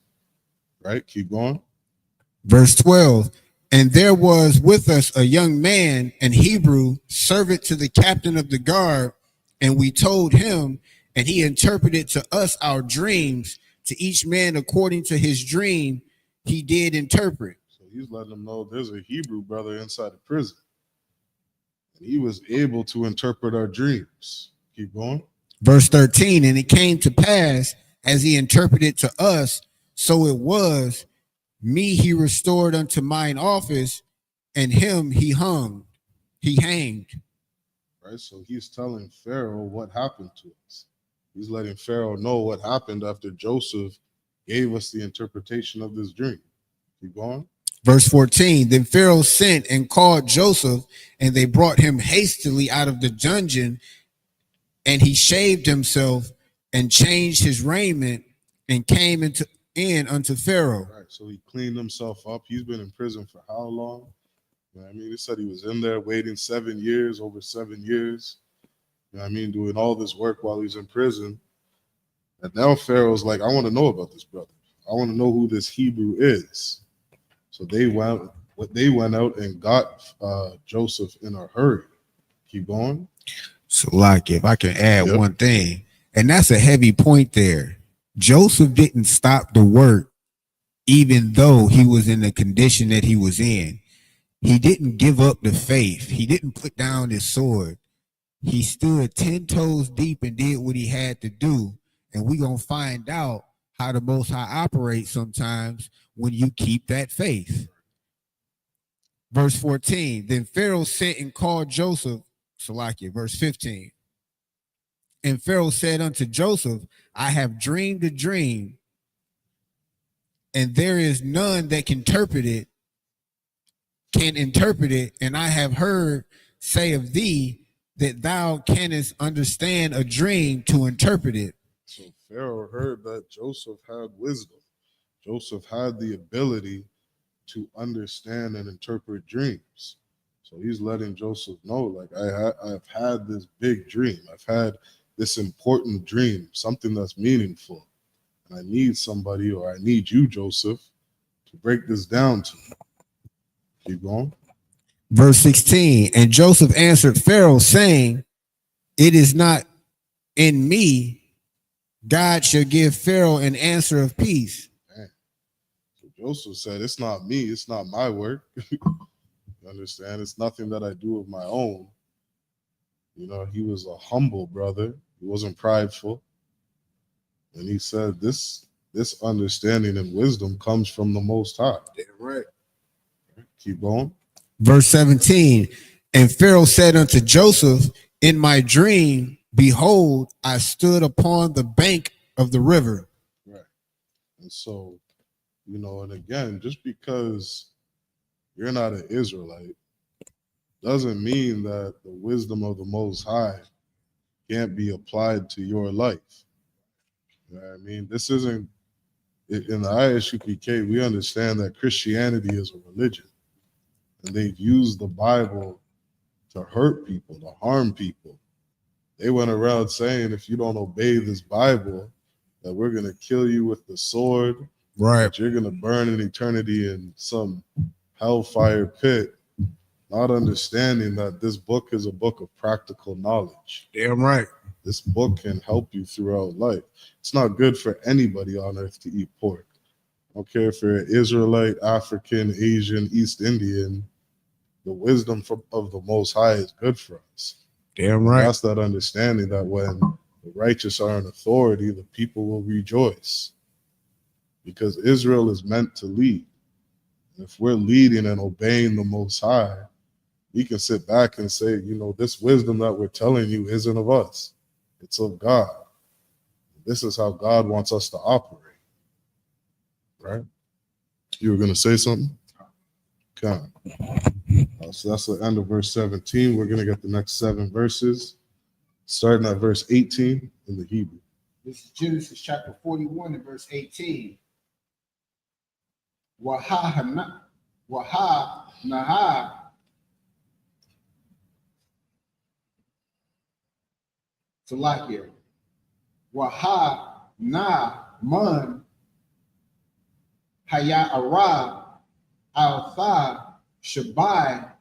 Right? Keep going. Verse 12, and there was with us a young man, an Hebrew, servant to the captain of the guard, and we told him, and he interpreted to us our dreams, to each man according to his dream he did interpret. So he's letting them know there's a Hebrew brother inside the prison, and he was able to interpret our dreams. Keep going. Verse 13, and it came to pass, as he interpreted to us, so it was, me he restored unto mine office, and him he hanged. Right, so he's telling Pharaoh what happened to us. He's letting Pharaoh know what happened after Joseph gave us the interpretation of this dream. Keep going. Verse 14, then Pharaoh sent and called Joseph, and they brought him hastily out of the dungeon, and he shaved himself and changed his raiment and came in unto Pharaoh. Right, so he cleaned himself up. He's been in prison for how long? You know what I mean? He said he was in there waiting 7 years, over 7 years. You know what I mean? Doing all this work while he's in prison. And now Pharaoh's like, I want to know about this brother. I want to know who this Hebrew is. So they went out and got Joseph in a hurry. Keep going. So, like, if I can add one thing, and that's a heavy point there. Joseph didn't stop the work, even though he was in the condition that he was in. He didn't give up the faith. He didn't put down his sword. He stood 10 toes deep and did what he had to do. And we're going to find out how the Most High operates sometimes when you keep that faith. Verse 14, then Pharaoh sent and called Joseph, Salakia, verse 15. And Pharaoh said unto Joseph, I have dreamed a dream, and there is none that can interpret it, and I have heard say of thee that thou canst understand a dream to interpret it. So Pharaoh heard that Joseph had wisdom. Joseph had the ability to understand and interpret dreams. So he's letting Joseph know, like, I've had this big dream. I've had this important dream, something that's meaningful. And I need somebody, or I need you, Joseph, to break this down to me. Keep going. Verse 16, and Joseph answered Pharaoh, saying, it is not in me. God shall give Pharaoh an answer of peace. Man. So Joseph said, it's not me. It's not my work. You understand? It's nothing that I do of my own. You know, he was a humble brother. He wasn't prideful. And he said, this understanding and wisdom comes from the Most High. Yeah, right. Keep going. Verse 17, and Pharaoh said unto Joseph, in my dream, behold, I stood upon the bank of the river. Right. And so, you know, and again, just because you're not an Israelite doesn't mean that the wisdom of the Most High can't be applied to your life. You know what I mean? This isn't, in the I.S.U.P.K, we understand that Christianity is a religion. And they've used the Bible to hurt people, to harm people. They went around saying, if you don't obey this Bible, that we're going to kill you with the sword. Right. That you're going to burn in eternity in some hellfire pit, not understanding that this book is a book of practical knowledge. Damn right. This book can help you throughout life. It's not good for anybody on earth to eat pork. I don't care if you're an Israelite, African, Asian, East Indian, the wisdom of the Most High is good for us. Damn right. That's that understanding that when the righteous are in authority, the people will rejoice. Because Israel is meant to lead. If we're leading and obeying the Most High, we can sit back and say, you know, this wisdom that we're telling you isn't of us. It's of God. This is how God wants us to operate. Right? You were going to say something? Okay. So that's the end of verse 17. We're going to get the next 7 verses, starting at verse 18 in the Hebrew. This is Genesis chapter 41 and verse 18. YAHANNA Salakia. YAHANNA man Haya'ara Alpha Shabai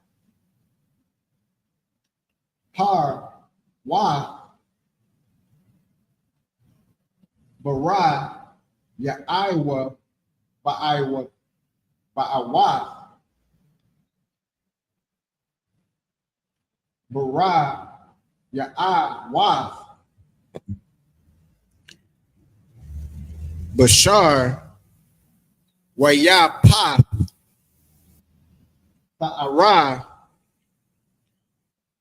Par Wa Bara Ya'iwa Ba'awath Bara Ya'awath Bashar Wayapath Ba'ara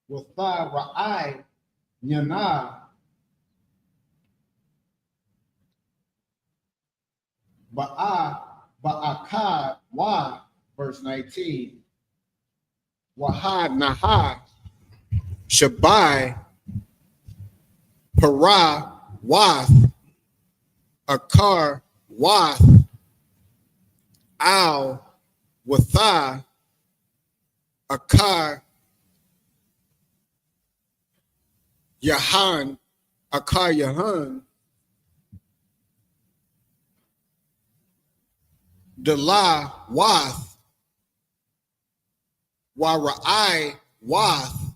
Watha Ra'ai Yana Ba'aka Wa, verse 19. YAHANNA Shabai Para Wath Akar Wath Al Watha Akar Yahan Akar Yahan Dala Wath Wara'ai Wath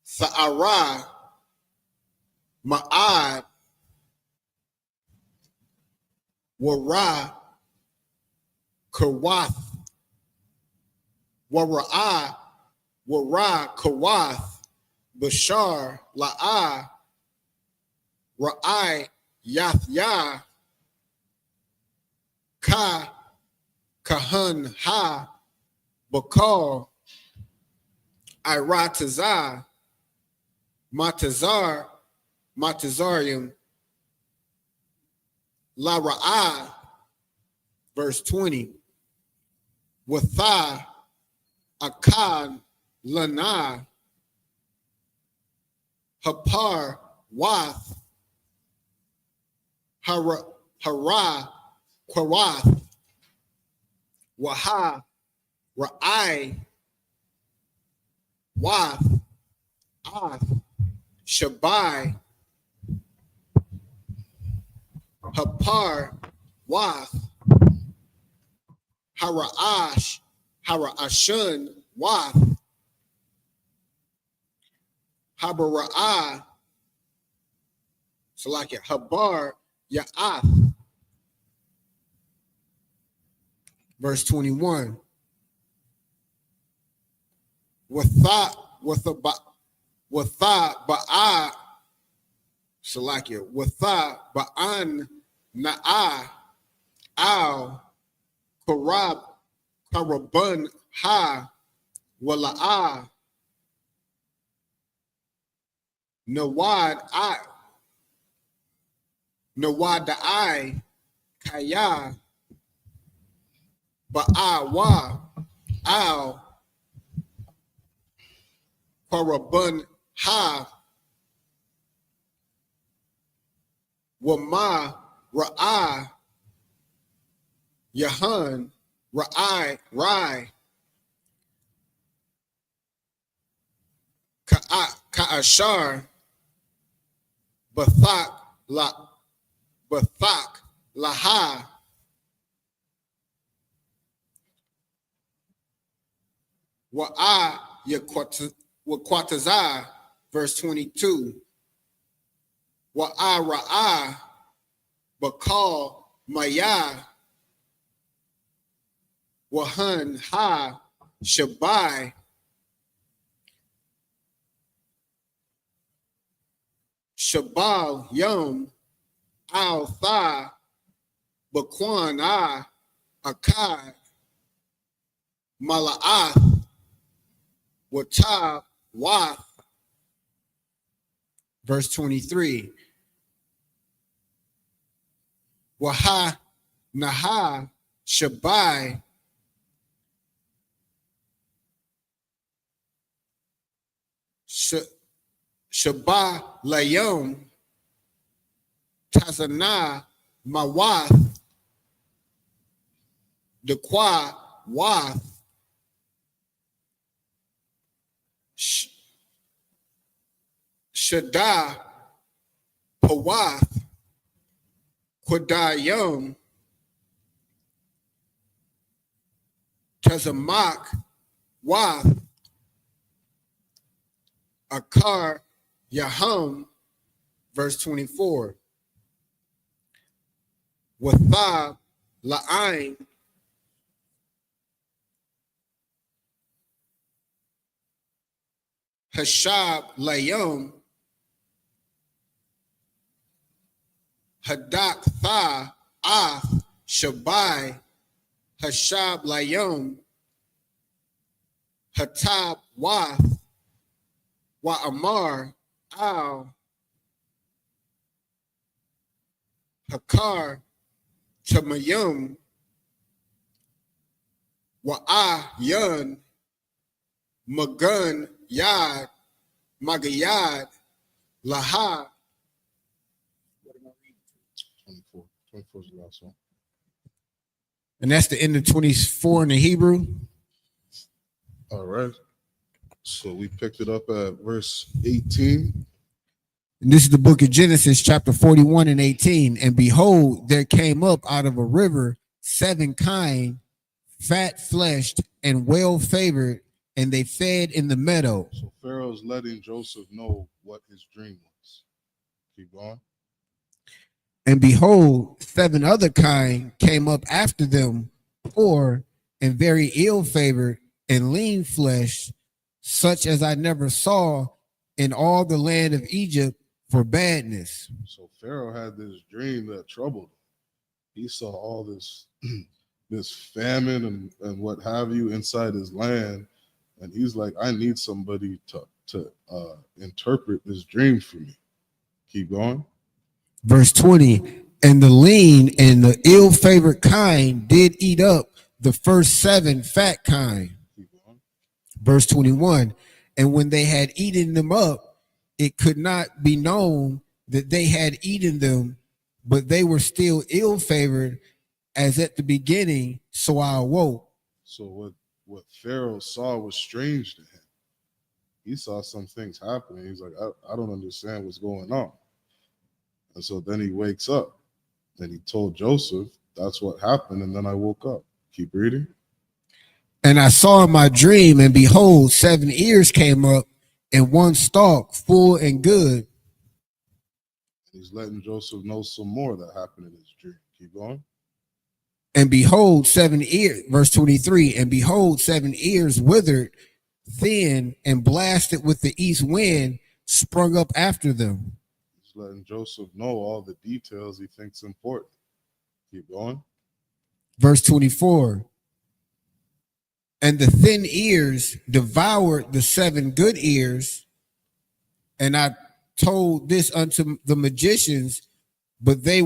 Sa'ara Ma'ad Wara Kawath Wara Kawath Bashar La'a Ra'ai Yathya Kahan Ha Bakal Iratazah Matazarium La Ra'ah, verse 20. Watha Akad Lana Hapar Wath Hara Kwawath Waha Ra'ai Wath Ath Shabai Hapar Wath Hara'ashun Wath Habara'ah Salakia Habar Ya'ath. Verse 21. Watha Ba'a Salakia Watha Ba'an Na'a Al Karabun Ha Wala'a Nawadai Kaya Ba'awa Al Karabun Ha Wama Ra'a Yahan Ra'ai Rai Ka'ashar Bathak Laha Wa'a Yakwatazah, verse 22. Wa'a Ra'a Bakal Maya Wahan Ha Shabai Shabal Yom Al Tha Bakwan Akkad, Mala'ath, Watab, Wath. Verse 23. Waha-Naha, Shabai, Shabba Layom, Tazanah, Mawath, Dequa, Wath, Shaddai, Pawath, Quadayom, Tazamak, Wath, Akar, Yahum, verse 24. Wathab, La'ain, Hashab, Layom, Hadak, Tha, Ath, Shabai, Hashab, Layom, Hatab, Wath, Wa'amar, Al, Hakar, Tamayum, Wa'ayun, Magun, Yad, Magayad, Laha. 24. 24 is the last one. And that's the end of 24 in the Hebrew. All right. So we picked it up at verse 18. And this is the book of Genesis, chapter 41 and 18. And behold, there came up out of a river 7 kine, fat-fleshed and well-favored, and they fed in the meadow. So Pharaoh's letting Joseph know what his dream was. Keep going. And behold, 7 other kine came up after them, poor and very ill-favored and lean-fleshed, such as I never saw in all the land of Egypt for badness. So Pharaoh had this dream that troubled him. He saw all this this famine and what have you inside his land, and he's like, I need somebody to interpret this dream for me. Keep going. Verse 20, and the lean and the ill-favored kine did eat up the first 7 fat kine. Keep going. Verse 21, and when they had eaten them up, it could not be known that they had eaten them, but they were still ill-favored as at the beginning, so I awoke. So what Pharaoh saw was strange to him. He saw some things happening. He's like, I don't understand what's going on. And so then he wakes up. Then he told Joseph, that's what happened. And then I woke up. Keep reading. And I saw in my dream, and behold, 7 ears came up, and 1 stalk full and good. He's letting Joseph know some more that happened in his dream. Keep going. And behold, 7 ears, verse 23, and behold, 7 ears withered, thin, and blasted with the east wind, sprung up after them. He's letting Joseph know all the details he thinks important. Keep going. Verse 24, and the thin ears devoured the 7 good ears, and I told this unto the magicians, but there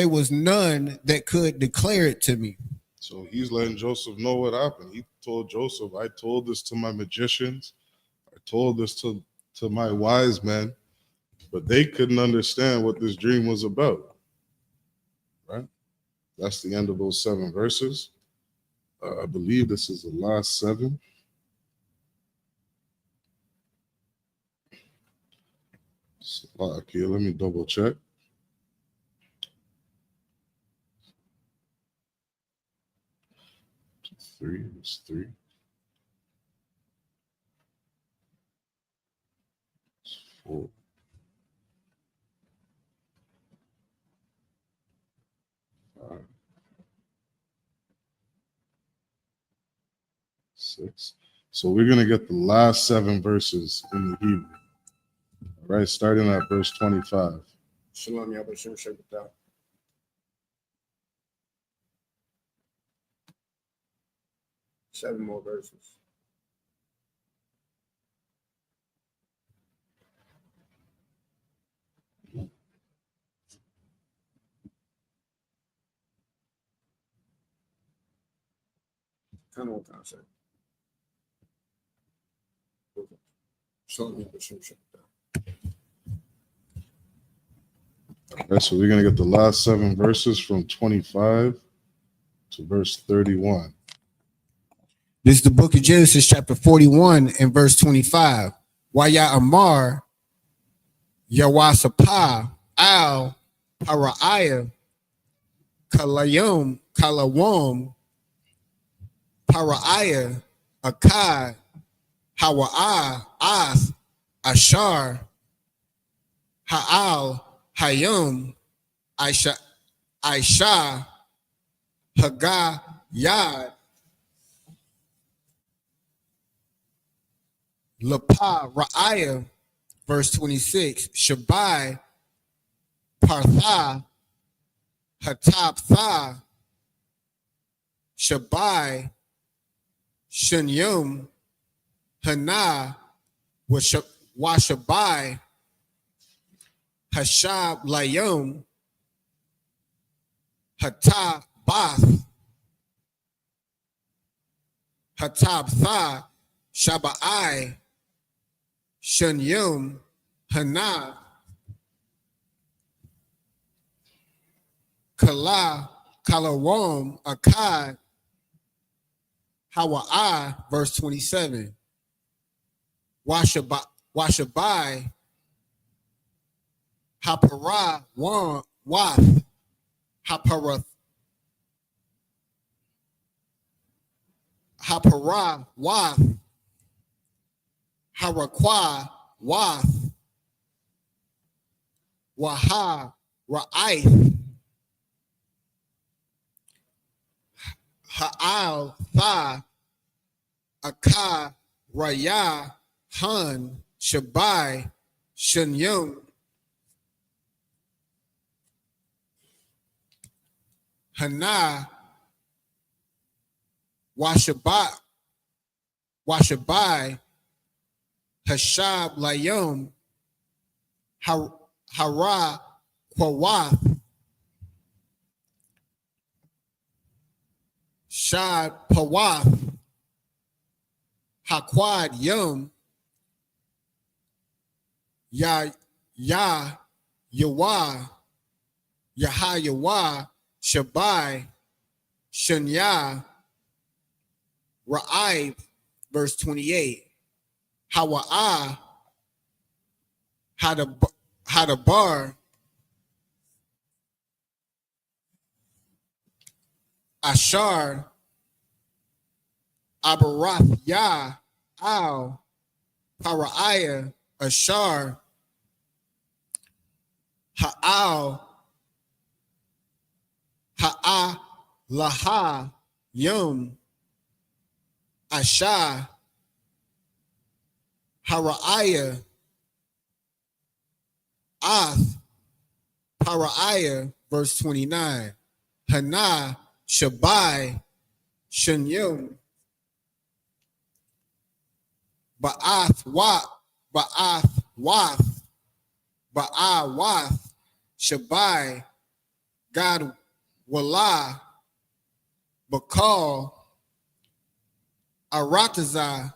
was none that could declare it to me. So he's letting Joseph know what happened. He told Joseph, I told this to my magicians. I told this to my wise men, but they couldn't understand what this dream was about. Right? That's the end of those 7 verses. I believe this is the last 7. Okay, let me double check. It's 3. It's 4. 5. 6. So we're going to get the last 7 verses in the Hebrew. All right, starting at verse 25. Shalom, Yahweh Shem Shabbat. 7 more verses. Turn on time, sir. Okay, so we're going to get the last 7 verses from 25 to verse 31. This is the book of Genesis, chapter 41 and verse 25. Waya Amar, Yawasapa, Al, Paraiah, Kalayum, Kalawom, Paraiah, Akkad, Hawa'a, Ath, Ashar, Ha'al, Hayum, Aisha, Haga, Yad, Lapa, Ra'aya, verse 26, Shabai, Partha, Hatap, Shabai, Shunyum, Hana, Washabai, Hashab, Layum, Hatap, Bath, Hatap, Tha, Shabai, Shunyum, Hana, Kala, Kalawom, Akkad, Hawa'a, verse 27. Washabai, Hapara, Wath, Hapara, Wath, Harakwa, Wath, Waha, Ra'aith, Ha'al, Tha, Akkad, Raya, Hun, Shabai, Shunyum, Hana, Washabai, Hashab, Layum, Hara, Kwawath, Shad, Pawath, Hakwad, Yum, Yah, Yawah, Yahayawah, Shabai, Shunya, Ra'ib, verse 28. Hawa'a, Hadabar, Ashar, Abarath, Yah, Al, Paraiah, Ashar, Ha'al, Laha, Yum, Asha, Haraiah, Ath, Paraiah, verse 29. Hana, Shabai, Shunyum, Ba'ath, Wath, Shabai, God, Wallah, Bakal, Aratazah,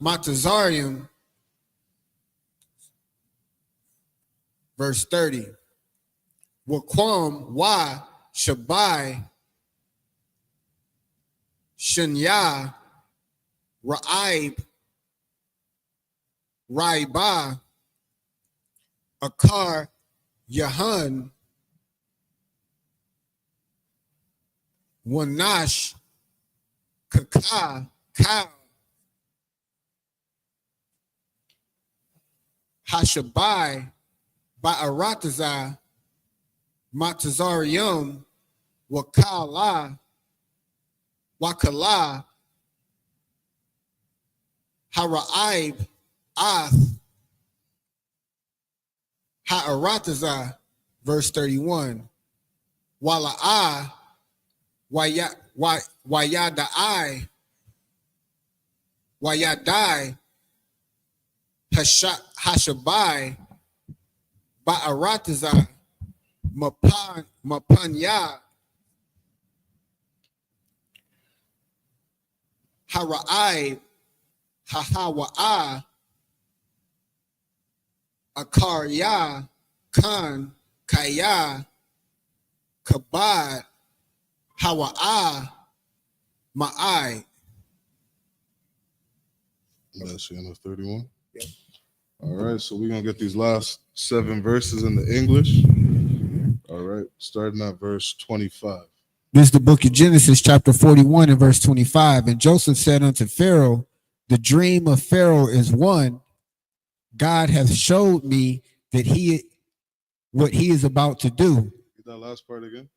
Matazarium, verse 30. Waquam, Wa, Shabai, Shunya, Ra'ib, Raiba, Akar, Yahan, Wanash, Kaka, Kal, Hashabai, Ba'aratazah, Matazarium, Wakala, Hara'ib, Ath, Ha'aratazah, verse 31. Wala'a, Wayadai, Wayadai, Hashabai, Ba'arataza, Mapanya, Hara'ai, Hahawa'a, Akarya, Khan, Kaya, Kabad, Hawa'a, Ma'ai. That's the end of 31. Yeah. All right, so we're going to get these last 7 verses in the English. All right, starting at verse 25. This is the book of Genesis, chapter 41 and verse 25. And Joseph said unto Pharaoh, the dream of Pharaoh is one. God hath showed me that what he is about to do. Get that last part again.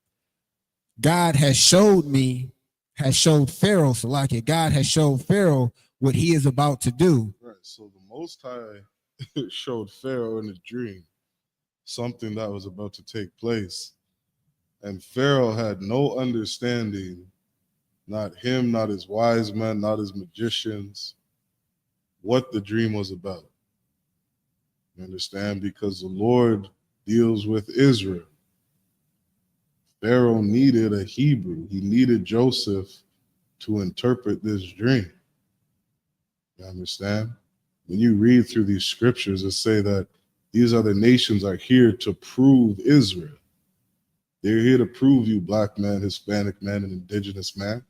God has showed Pharaoh, Salakia, God has showed Pharaoh what he is about to do. Right, so the Most High showed Pharaoh in a dream something that was about to take place. And Pharaoh had no understanding, not him, not his wise men, not his magicians, what the dream was about. You understand? Because the Lord deals with Israel. Pharaoh needed a Hebrew. He needed Joseph to interpret this dream. You understand? When you read through these scriptures, it say that these other nations are here to prove Israel. They're here to prove you, black man, Hispanic man, and indigenous man.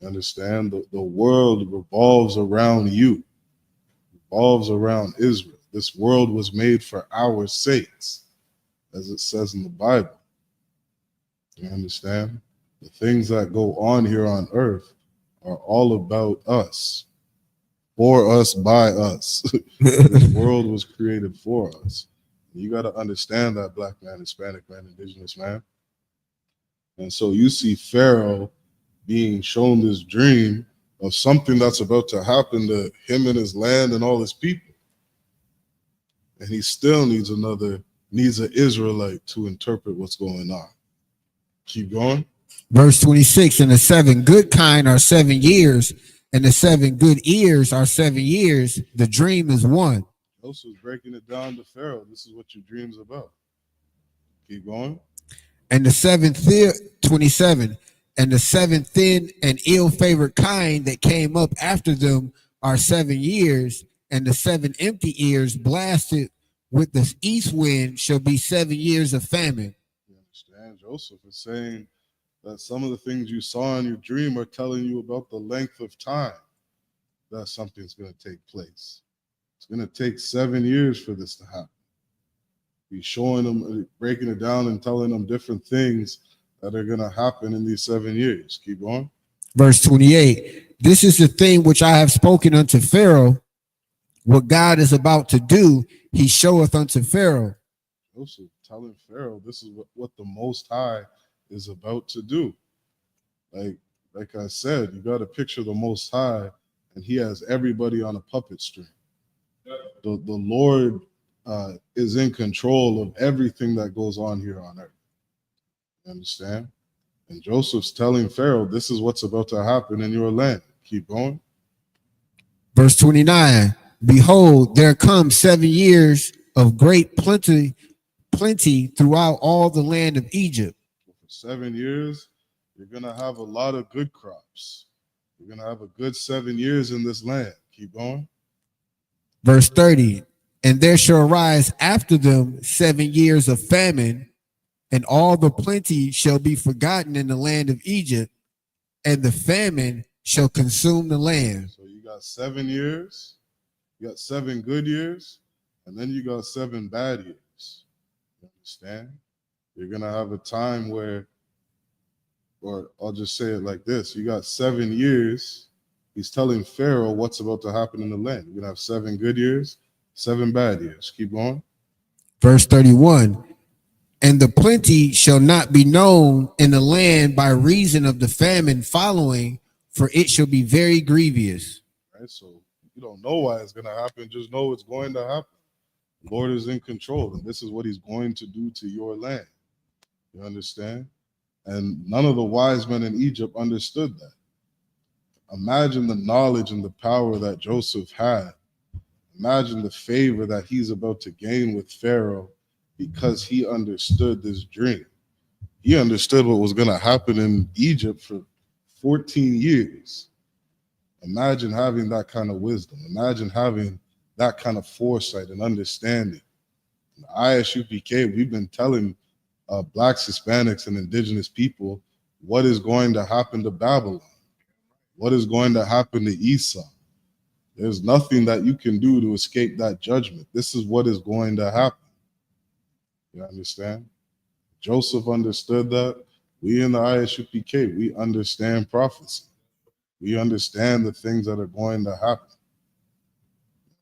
You understand? The world revolves around you, revolves around Israel. This world was made for our sakes, as it says in the Bible. You understand? The things that go on here on earth are all about us, for us, by us. This world was created for us. You got to understand that, black man, Hispanic man, indigenous man. And so you see Pharaoh being shown this dream of something that's about to happen to him and his land and all his people. And he still needs an Israelite to interpret what's going on. Keep going. Verse 26, and the 7 good kine are 7 years, and the 7 good ears are 7 years. The dream is one. Joseph's breaking it down to Pharaoh. This is what your dream's about. Keep going. And the 27, and the 7 thin and ill-favored kine that came up after them are 7 years, and the 7 empty ears blasted with the east wind shall be 7 years of famine. You understand? Joseph is saying that some of the things you saw in your dream are telling you about the length of time that something's going to take place. It's going to take 7 years for this to happen. He's showing them, breaking it down and telling them different things that are going to happen in these 7 years. Keep going. Verse 28, this is the thing which I have spoken unto Pharaoh. What God is about to do, he showeth unto Pharaoh. Joseph telling Pharaoh, this is what the Most High is about to do. Like I said, you got to picture the Most High, and he has everybody on a puppet string. The Lord is in control of everything that goes on here on earth. You understand? And Joseph's telling Pharaoh, this is what's about to happen in your land. Keep going. Verse 29, behold, there come 7 years of great plenty throughout all the land of Egypt. For 7 years, you're going to have a lot of good crops. You're going to have a good 7 years in this land. Keep going. Verse 30, and there shall arise after them 7 years of famine, and all the plenty shall be forgotten in the land of Egypt, and the famine shall consume the land. So you got 7 years, you got 7 good years, and then you got 7 bad years. You understand? You're going to have a time where, or I'll just say it like this, you got 7 years. He's telling Pharaoh what's about to happen in the land. You're going to have 7 good years, 7 bad years. Keep going. Verse 31, and the plenty shall not be known in the land by reason of the famine following, for it shall be very grievous. Right, so you don't know why it's going to happen. Just know it's going to happen. The Lord is in control, and this is what he's going to do to your land. You understand? And none of the wise men in Egypt understood that. Imagine the knowledge and the power that Joseph had. Imagine the favor that he's about to gain with Pharaoh because he understood this dream. He understood what was going to happen in Egypt for 14 years. Imagine having that kind of wisdom. Imagine having that kind of foresight and understanding. The I.S.U.P.K, we've been telling Blacks, Hispanics, and indigenous people what is going to happen to Babylon, what is going to happen to Esau. There's nothing that you can do to escape that judgment. This is what is going to happen. You understand? Joseph understood that. We in the I.S.U.P.K, we understand prophecy. We understand the things that are going to happen.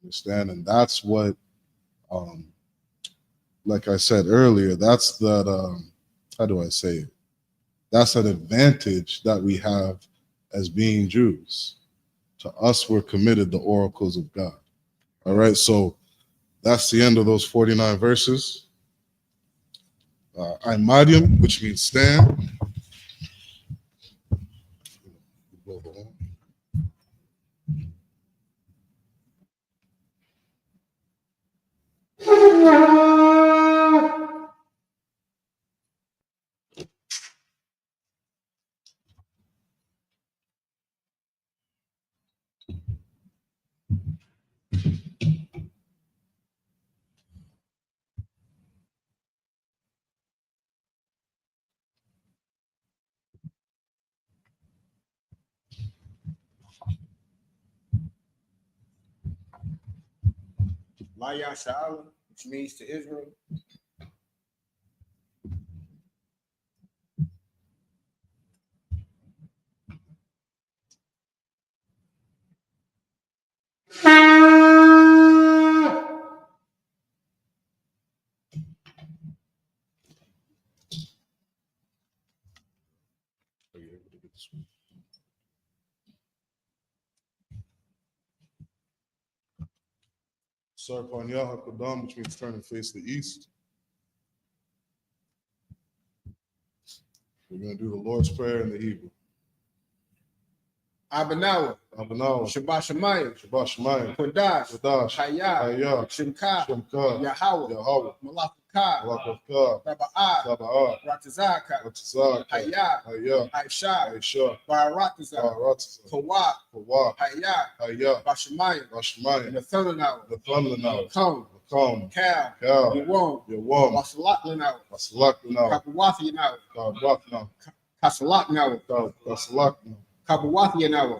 Understand? And that's what, like I said earlier, that's that, how do I say it? That's an advantage that we have as being Jews. To us, we're committed the oracles of God. All right, so that's the end of those 49 verses. Imadium, which means stand. SHALAM, which means to Israel. Sarpan Yahakadam, which means turn and face the east. We're going to do the Lord's Prayer in the Hebrew. Abanawa, Shabbat Shemayim, Kodash, Hayah, Shimka, Yahweh, Malakaka, Sabbath, Ratazaka, Hayah, I.S.U.P.K, Baratiza, Kawah, Hayah, Bashemayim, the Thundernawa, Come, Cal, Yawon, Wasalakanawa, Kapawathiyanawa, Kasalaknawa, Kabawathiyanawa,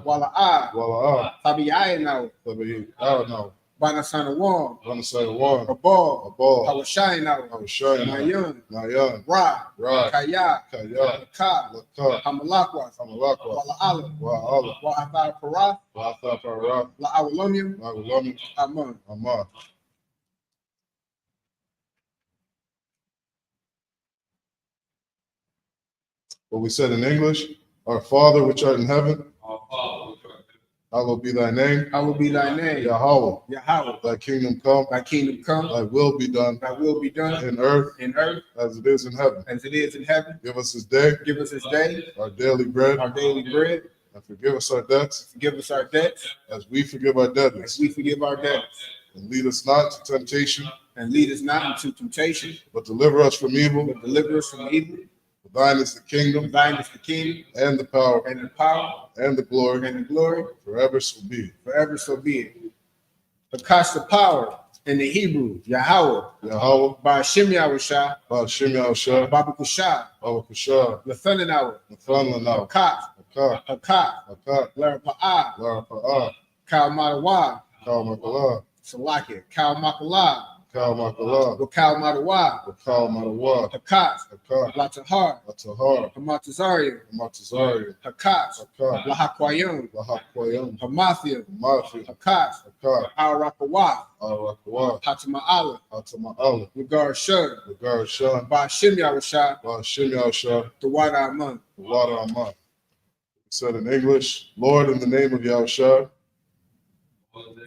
Wala'ah, Tabiyayanawa, Banasanawan, Abal, Hawashayanawa, Mayan, Ra, Kaya, Ka, Hamalakwas, Wala'ala, Wa'athar Parath, La'awalonium, Aman. What we said in English, our Father which art in heaven, hallowed be thy name. Hallowed be thy name. Yahweh. Yahweh. Thy kingdom come. Thy kingdom come. Thy will be done. Thy will be done. In earth. As it is in heaven. As it is in heaven. Give us this day. Give us this day. Our daily bread. Our daily bread. And forgive us our debts. Forgive us our debts. As we forgive our debtors. As we forgive our debtors. And lead us not to temptation. And lead us not into temptation. But deliver us from evil. But deliver us from evil. For thine is the kingdom. Thine is the kingdom. And the power. And the power. And the glory. And the glory. Forever so be it. Forever so be it. Because the power in the Hebrew, Yahweh. Ba'ashem Yahushua. Ba'ashem Yahushua. Babakushah. Babakushah. Lefenanawa. Lefenanawa. Hakat. Larapa'ah. Kal Madawa. Salakia. Kal Makalah. Kal Madawa. Hakat. Latahar. Hamatazarian. Hakat. Lahakwayim. Hamathia. Hakat. Al-Rakawath. Hatama'ala. Nagar Shun. Ba'ashem Yahushua. The water Aman. Said in English, Lord, in the name of Yahushua,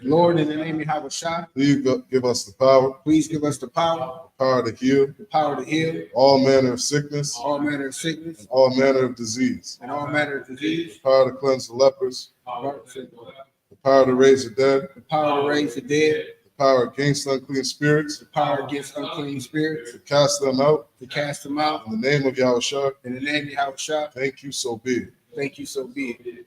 Lord, in the name of YAHANNA, please give us the power, please give us the power to heal to heal all manner of sickness, all manner of sickness, and all manner of disease, and all manner of disease, the power to cleanse the lepers, the the power to raise the dead, power to raise the dead, the power against unclean spirits, the power against unclean spirits, to cast them out. to cast them out. In the name of YAHANNA, In the name of YAHANNA, thank you, so be it. thank you, so be it.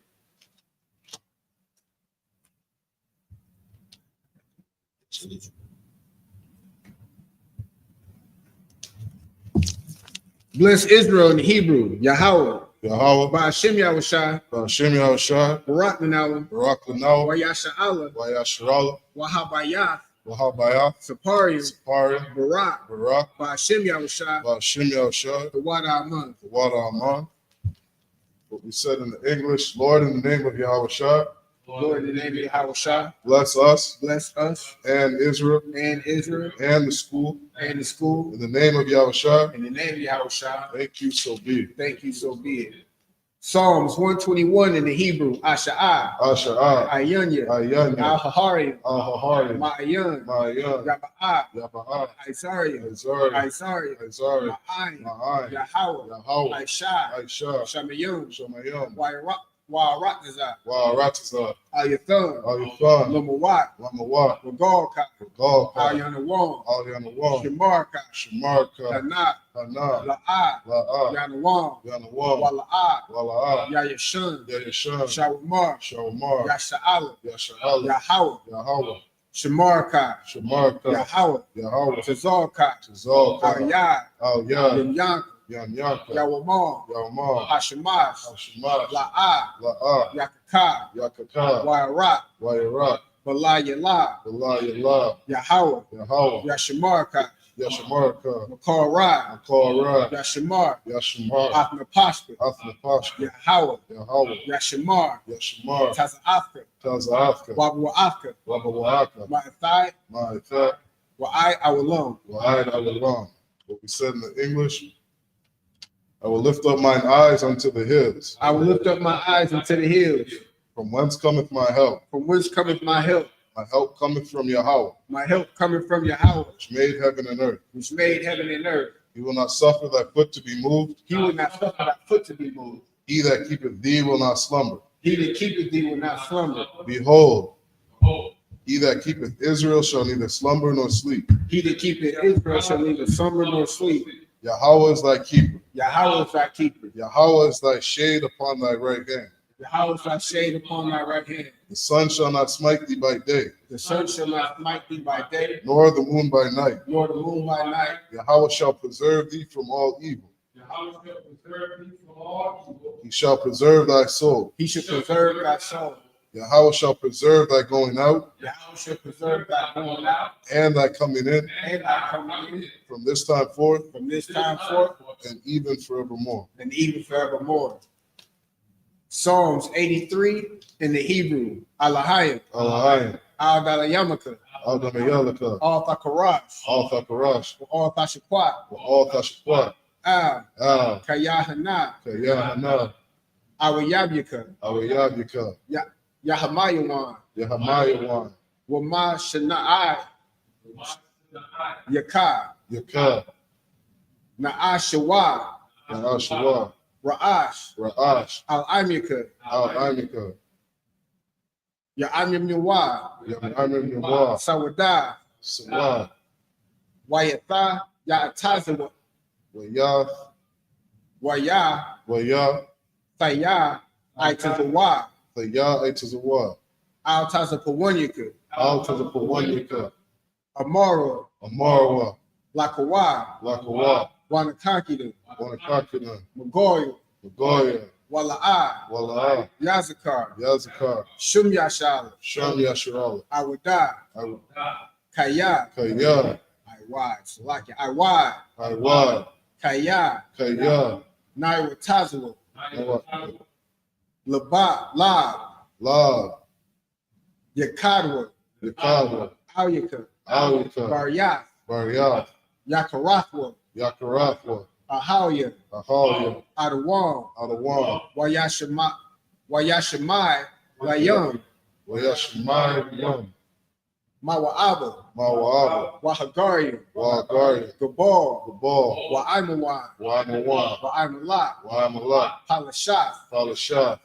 Bless Israel in the Hebrew, Yahweh, Yahweh, by Hashem Yahushua, Hashem Yahushua, Barak Menalim, Barak Lanao, Wayasha'Allah, Wayasharala, Wahabayah, Wahabayah, Saparium, Sapariah, Barak, Barak, by Hashem Yahushua, Hashem Yahushua, the Wada Aman. the water Aman. What we said in the English, Lord, in the name of YAHANNA, Lord, in the name of YAHANNA, bless us bless us and Israel and Israel and the school. and the school. In the name of YAHANNA, In the name of YAHANNA, thank you, so be it. thank you, so be it. Psalms 121 in the Hebrew, Asha'ah, Asha'ah, Ayunya, Ayanya, Al-Hahari, Al-Hahari, Ma'ayan, Ma'ayan, Yaba'ah, Yaba'ah, Isariah, Azari, Isariah, Azari, Ma'ayin, Ma'ai, Yahweh, Yahweh, Aisha, Aisha, Shamayun, Shamayam, Wa'aratazah, Wa'aratazah, Al-Yathun, Al-Yufan, Lumawat, Lamawat, Wagalka, Galka, Al-Yanawam, Al-Yanawam, Shemarka, Shamarka, Tanat, Hana, La'ah, La'ah, Yanawam, Yanawam, Wala'ah, Wala'ah, Yayashun, Yayashan, Shawamar, Shawamar, Yasha'ala, Yasha'ala, Yahweh, Yahweh, Shemarka, Shamarka, Yahweh, Yahweh, Tazalka, Tazalka, Al-Yad, Al-Yad, Yanyanka, Yanyanka, Yawamar, Yawmar, Hashemash, Hashemash, La'ah, La'ah, Yakaka, Yakaka, Wa'arat, Wa'irat, Balayala, Balayallah, Yahweh, Yahweh, Yashemarka, Yashamarka, Makarah, Makorah, Yashemar, Yashamar, Athmapashka, Athnapashka, Yahweh, Yahweh, Yashemar, Yashamar, Tazafka, Tazahafka, Wabu'afka, Wabawaka, Ma'athai, Ma'itha, Wa'ai Awalum. Wa'id Awalam. What we said in the English, I will lift up mine eyes unto the hills. I will lift up my eyes unto the hills. From whence cometh my help? From whence cometh my help? My help cometh from Yahweh, My help cometh from Yahweh, which made heaven and earth. which made heaven and earth. He will not suffer thy foot to be moved. He will not suffer thy foot to be moved. He that keepeth thee will not slumber. He that keepeth thee will not slumber. Behold, he that keepeth Israel shall neither slumber nor sleep. He that keepeth Israel shall neither slumber nor sleep. Yahweh is thy keeper. Yahweh is thy keeper. Yahweh is thy shade upon thy right hand. Yahweh is thy shade upon thy right hand. The sun shall not smite thee by day, The sun shall not smite thee by day, nor the moon by night. nor the moon by night. Yahweh shall preserve thee from all evil. Yahweh shall preserve thee from all evil. He shall preserve thy soul. He shall preserve thy soul. Yahweh shall preserve thy going out Yahweh shall preserve thy going out and thy coming in and thy coming in from this time forth from this time forth and even forevermore. and even forevermore. Psalms 83 in the Hebrew, Alahayim, Alahayim, Al-Dalayamaka, Al-Damayalaka, Al-Thakarash, Al-Thakarash, Al-Thashakwat, Al-Thashquat, Al, Kayahana, Kayahana, Awayabika, Awayabika, Yahamayawan, Yahamayawan, Wama Shana'ai, Yaka, Yaka, Na'ashawa, Yahashua, Ra'ash, Ra'ash, Al-Amika, Al-Amika, Ya'amimniwa, Yamamim Yawa, Sawada, Sawa, Wayatha, Ya'atazawa, Wayah, Waya, Wayah, Thaya, Aitazawa, Thayah, Aitazawa, Altazapawanyaka, Al-Tazapawanyaka, Amara, Amarwa, Lakawa, Lakawa, Wanakakida, Wanakakina, Magoya, Magoya, Wala'a, Wala'ah, Yazakar, Yazakar, Shum Yashala, Sham Yasharala, Awada, Kaya, Kaya, Iwad, Salaki, Iwad, Iwad, Kaya, Kaya, Naiwatazawa, Lab, Lab, Yakadwa, Yakadwa, Awyaka, Awika, Baryath, Baryath, Yakarathwa, Yakarathwa, Ahawya, Ahalya, Adawam, Adawan, Wayashemai, Layam, Wayashimayim, Mawa'aba, Mawa'aba, Wahagarian, Wa'agari, Gabal, Gabal, Wa'aimawan, Wa'amawan, Wa'aimalak, Wa'amalak, Palashaf, Palashah,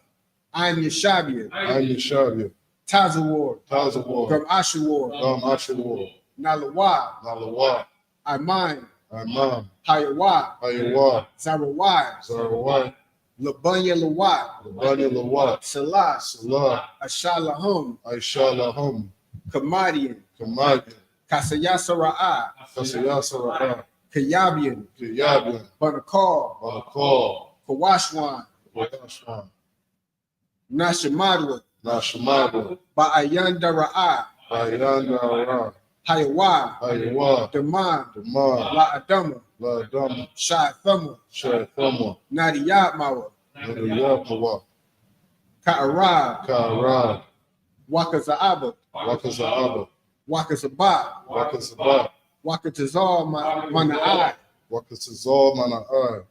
I'm Yeshabian, Yeshabia, Tazawar, Tazawar, Gum Ashawar, Ashawar, Nalawa, Nalawa, Iman, Imam, Hayawa, Hayawa, Zarawai, Zarawai, Labanya Lawat, Labani Lawat, Salah, Salah, Ashalahum, Aishalahum, Kamadian, Kamadian, Kasayasara'a, Kasayasara, Kayabian, Kiyabian, Banakar, Balakal, Kawashwan, Wayashwan, Nashamadwa, Nashamadu, Ba'ayandara'a, Bayandara, Hayawa, Hayawa, Daman, Dama, La Adama, La Dama, Shai Thumma, Shathama, Nadiyat Mawa, Nadayapawa, Ka'arab, Kara, Wakaza'aba, Wakazahaba, Wakazabat, Wakazaba, Wakatazal Mana'ai, Wakazazal Mana'ai,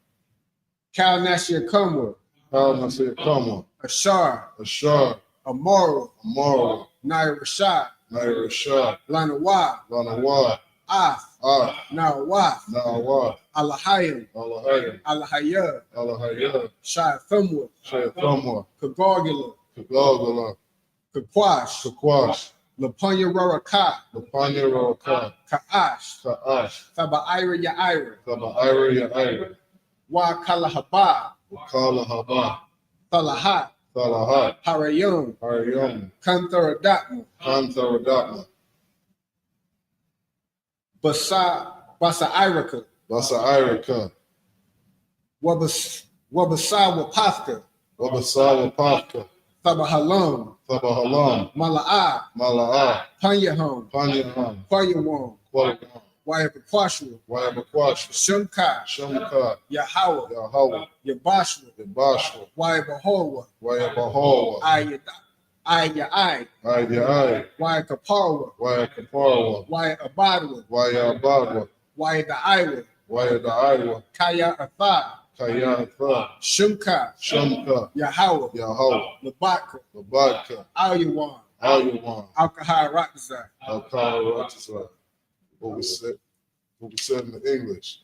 Kal Nashir Kumwa, How Nasir Kama, Ashar, Ashar, Amoro, Amara, Nair Rashad, Nair Shah, Lanawa, Lanawa, Af, Nawaf, Nawa, Alahayim, Alahayim, Alahayah, Alahayah, Shai Thumwa, Shathama, Kagargula, Kagagala, Kakwash, Kakwash, Lapanya Raraka, Lapanya Raka, Ka'ash, Ka'ash, Thaba'ira Ya'ira, Taba Ira Yaira, Wa Kalahaba, Wakala Haba, Thalahat, Salahat, Harayum, Haryam, Kantaradatma, Kantaradama, Basa Iraka, Basa Iraka, Wabasa Wapafka, Wabasawa Paka, Thabahalam, Thabahalam, Mala'a, Mala'a, Panyahum, Panyaham, Quayawam, Qualabam, Wayapakwashwa, Wayabakwash, Shunkai, Shamka, Yahawa, Yahawa, Yabashwa, Yabashwa, Wayabahowa, Wayabahawa, Ayai, Ayai, Wayakaparwa, Wayakaparwa, Wayabadwa, Wayabadwa, Wayadaiwa, Wayadaiwa, Kaya Atha, Kayatha, Shunkai, Shamka, Yahawa, Yahawa, Labaka, Labadka, Ayawan, Ayawan, Alkahai Rakzai. Al-Kara, what we said in the English.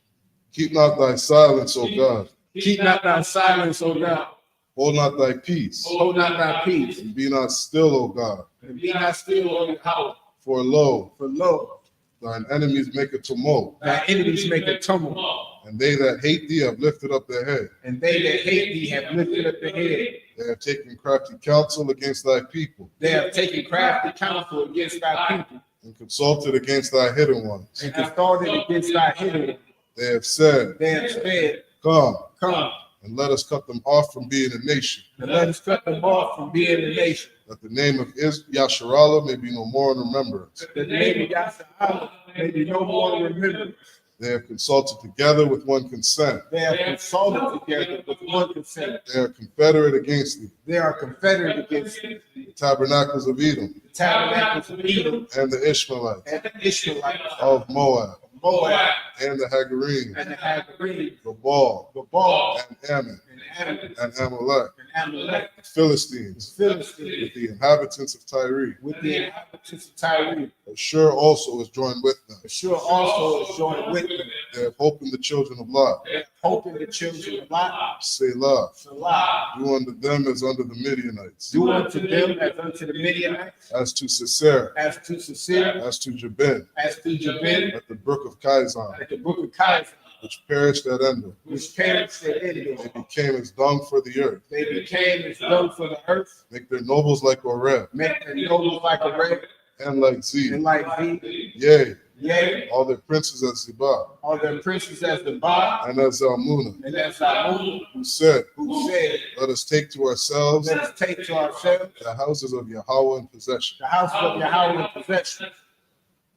Keep not thy silence, O God. Keep not thy silence, O God. Hold not thy peace. Hold not thy peace. And be not still, O God. And be not still, O Yahweh. For lo, For lo, thine enemies make a tumult, thy enemies make a tumult, and they that hate thee have lifted up their head. and they that hate thee have lifted up their head. They have taken crafty counsel against thy people, They have taken crafty counsel against thy people, and consulted against thy hidden ones. and consulted against thy hidden. They have said, They have said, Come, come, and let us cut them off from being a nation, and let us cut them off from being a nation. that the name of Yasharallah may be no more in remembrance. The name of Yahweh may be no more remembered. They have consulted together with one consent. They have consulted together with one consent. They are confederate against thee, They are confederate against the the tabernacles of Edom, tabernacles of Edom and the Ishmaelites, and the Israelites of Moab, Moab and the Hagarenes, and the Hagarenes, Gabal, Gabal and Ammon, and Ammon and Amalek, and Amalek, the Philistines, Philistines, with the inhabitants of Tyre. with the inhabitants of Tyre. Ashur also is joined with them. Ashur also is joined with them. They have hope in the children of Lot. They have hope in the children of Lot. Selah, Salah. do unto them as unto the Midianites, Do unto them as unto the Midianites, as to Sisera, as to Sisera, as to Jabin, as to Jabin, at the brook of Kizon, at the brook of Kaiser, which perished at Endor. which perished at Endor. They became as dung for the earth. They became as dung for the earth, Make their nobles like Oreb, make their nobles like a red, and like Zeb. and like thee. Yea, Yea, all their princes as Zebah, all their princes as the Ba, and as Zalmunna, and as Amun, who said, who said, Let us take to ourselves let us take to ourselves the houses of Yahweh in possession. the house of Yahweh in possession.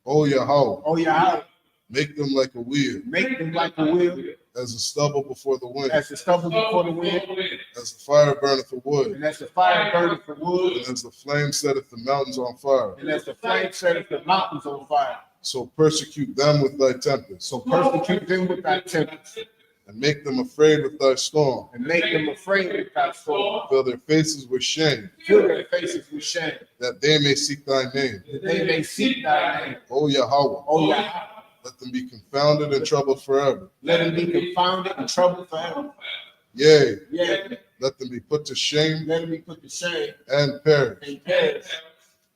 O Yahweh, O Yahweh, make them like a wheel, make them like a wheel, as the stubble before the wind, as the stubble before the wind, as the fire burneth the wood, and as the fire burneth the wood, and as the flame setteth the mountains on fire. and as the flame setteth the mountains on fire. So persecute them with thy tempest, So persecute them with thy tempest, and make them afraid with thy storm. and make them afraid with thy storm. Fill their faces with shame, Fill their faces with shame, that they may seek thy name. that they may seek thy name. O Yahweh, O Yahweh, let them be confounded and troubled forever. let them be confounded and troubled forever. Yea, Yea, let them be put to shame let them be put to shame and perish, and perish,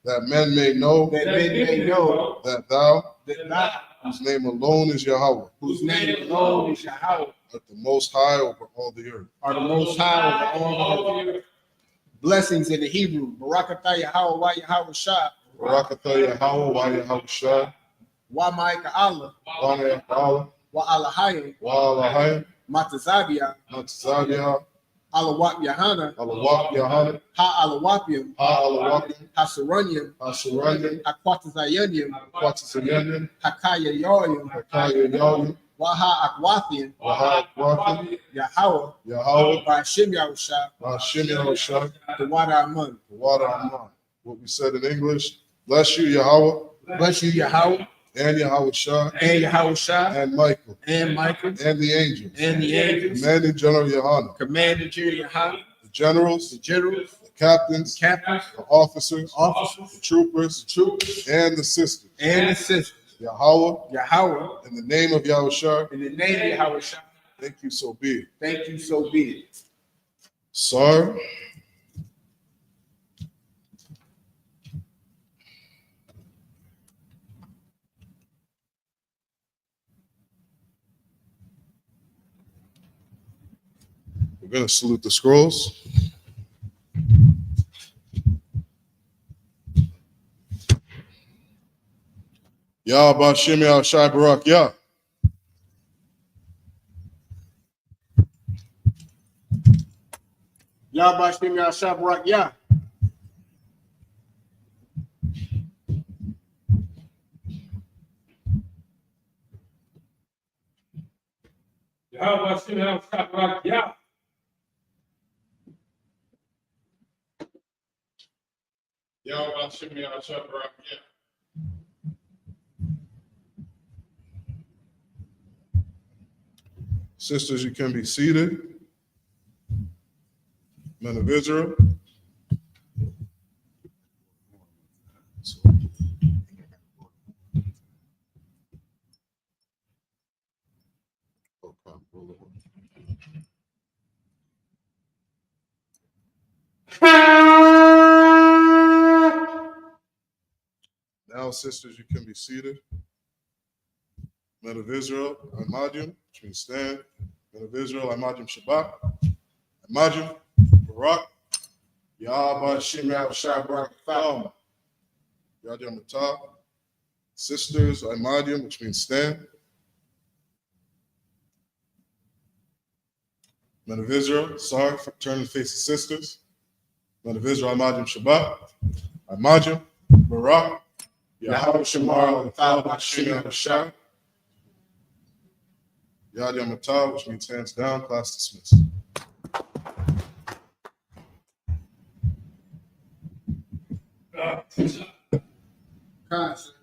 that men may know that men may know that thou, that thou, whose name alone is Yahweh, whose name alone is Yahweh, art the most high over all the earth. are the most high over all the earth. Blessings in the Hebrew. Barakatah Yahweh, wa Yahweh Shah, Barakatah Yahweh, wa Yahweh Shah, wa Ma'ika Allah, wa Ma'ika wa Alahayim, wa Alahayim, Matazabia, Matzabiah, Alawap Yahanna, Alawak Yahanna, Ha Alawapium, Ha Alawakim, Ha Sarunium, Ha Suranyim, Ha Quatazayunium, Quatzayanium, Hakaya Yoyum, Hakaya Yahweh, Waha Akwathian, Waha Wakim, Yahweh, Yahweh, Bashim Yahusha, Hashem Yahushua, the Wada Amun. the water of mine. What we said in English, bless you, Yahweh, Bless you, Yahweh, and Yahweh Shah, and Yahusha, and Michael, and Michael, and the angels, and the angels, commanding General Yohanan, Commander General Yahanna, the generals, the generals, the captains, captains, the officers, officers, the troopers, troops, and the sisters. and the sisters. Yahweh, Yahweh, in the name of Yahweh Shah, in the name of Yahusha, thank you, so be it. thank you, so be it. Sir, we're going to salute the scrolls. Yah Bashim Yah Shai Barak Yah. Yah Bashim Yah Shabrak Yah. Yahweh Hashem Shabrak Yah. Yah Bashim Yah Shai Barak Yah. Sisters, you can be seated. Men of Israel. Now, sisters, you can be seated. Men of Israel, Imagine, which means stand. Men of Israel, Imagine Shabbat. Imagine, Barak. Yah Bashim Yah Shai Barak Thom. Yad Matah. Sisters, Imadium, which means stand. Men of Israel, sorry for turning face to sisters. Men of Israel, Imadium Shabbat. Imadium, Barak. Yahweh Shamar, Thal Bashim Yah Shai. Yad Matah, which means hands down, class dismissed. Conscious.